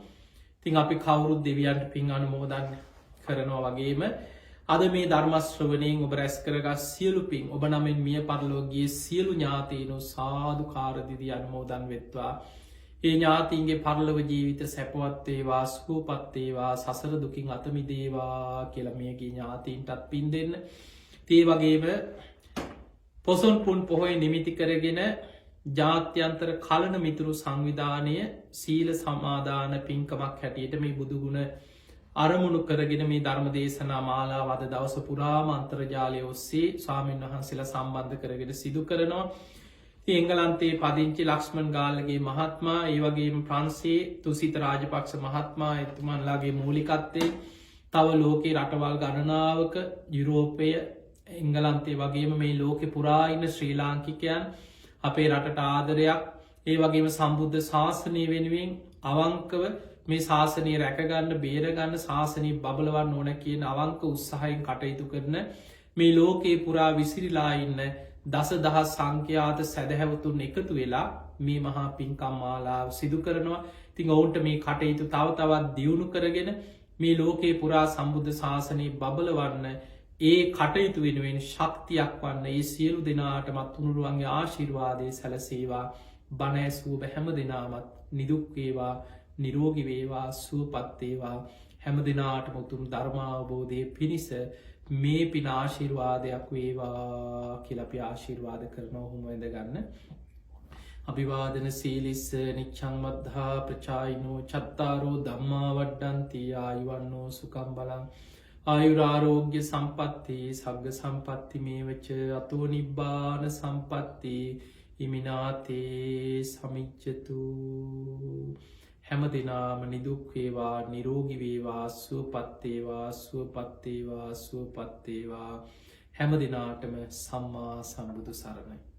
තින් අපි කවුරුත් දෙවියන්ට පින් අනුමෝදන් කරනවා වගේම අද මේ ධර්මශ්‍රවනයෙන් ඔබ රැස් කරගත් සියලු පින් ඔබ නමෙන් මිය පරලෝකයේ සියලු ඥාතීනු සාධු කාරදිදී අනුමෝදන් වෙත්වා. ඒ ඥාතීන්ගේ පරලොව ජීවිත සැපවත්තේවා ස්කූපත්තේවා සසර දුකින් අතමිදේවා කියල මේගේ ඥාතීන්ටත් පින් දෙන්න. තේ වගේම පොසොන් පුන් පොහොය නිමිති කරගෙන ජාත්‍යන්තර කලන මිතුරු සංවිධානය සීල සමාධාන පින්කමක් හැටියට මේ බුදුගුණ අරමුණු කරගෙන මේ ධර්ම දේශනා මාලා වද දවස පුරාම අන්තර්ජාලය ඔස්සේ ස්වාමීන් වහන්සේලා සම්බන්ධ කරගෙන සිදු කරනවා. එංගලන්තේ පදිංචි ලක්ෂ්මන් ගාල්ලගේ මහත්මා ඒ වගේම ප්‍රන්සේ තුසිත රාජපක්ෂ මහත්මා එතුමන්ලාගේ මූලිකත්තේ තව ලෝකේ රටවල් ගණනාවක යුරෝපය එංගලන්තේ වගේම මේ ලෝකෙ පුරාඉන්න ශ්‍රී ලාංකිකයන් අපේ රටට ආදරයක් ඒ වගේම සම්බුද්ධ ශාසනය වෙනුවෙන් අවංකව මේ ශාසනය රැකගන්න බේරගන්න ශාසනී බබලවන්න ඕන කියන අවංක උත්සාහයෙන් කටයුතු කරන මේ ලෝකයේ පුරා විසිරිලා ඉන්න දස දහස් සංඛ්‍යාත සැදැහැවතුන් එකතු වෙලා මේ මහා පින්කම් මාලාව සිදු කරනවා. තිං ඔවුන්ට මේ කටයුතු තව තවත් දියුණු කරගෙන මේ ලෝකයේ පුරා සම්බුද්ධ ශාසනය බබලවන්න ඒ කටයුතු වෙනුවෙන් ශක්තියක් වන්න ඒ සියලු දෙනාටමත් උනුරුවන්ගේ ආශිර්වාදය සැලසේවා. බණඇසූ බැහැම දෙනාමත් නිදුක්වේවා නිරෝගිවේවා සුවපත්තේවා හැම දෙනාට මුතුම් ධර්මාවබෝධය පිණිස මේ පින ආශිර්වාදයක් වේවා කියලපි ආශිර්වාද කරන ඔහුම ඇඳගන්න. අභිවාදන සීලිස්ස නිච්චංවද්ධා ප්‍රචායිනෝ චත්තාරෝ දම්මා වඩ්ඩන්ති ආයුවන්නෝ සුකම් බලං ආයුරාරෝග්‍ය සම්පත්ති සග්ග සම්පත්ති මේවච අතෝ නිබ්බාන සම්පත්ති ඉමිනාතේ සමිච්චතු. හැම දෙනාම නිදුක්වේවා නිරෝගිවේවා සුවපත්තේවා සුවපත්තේවා සුවපත්තේවා හැම දෙනාටම සම්මා සම්බුදු සරණයි.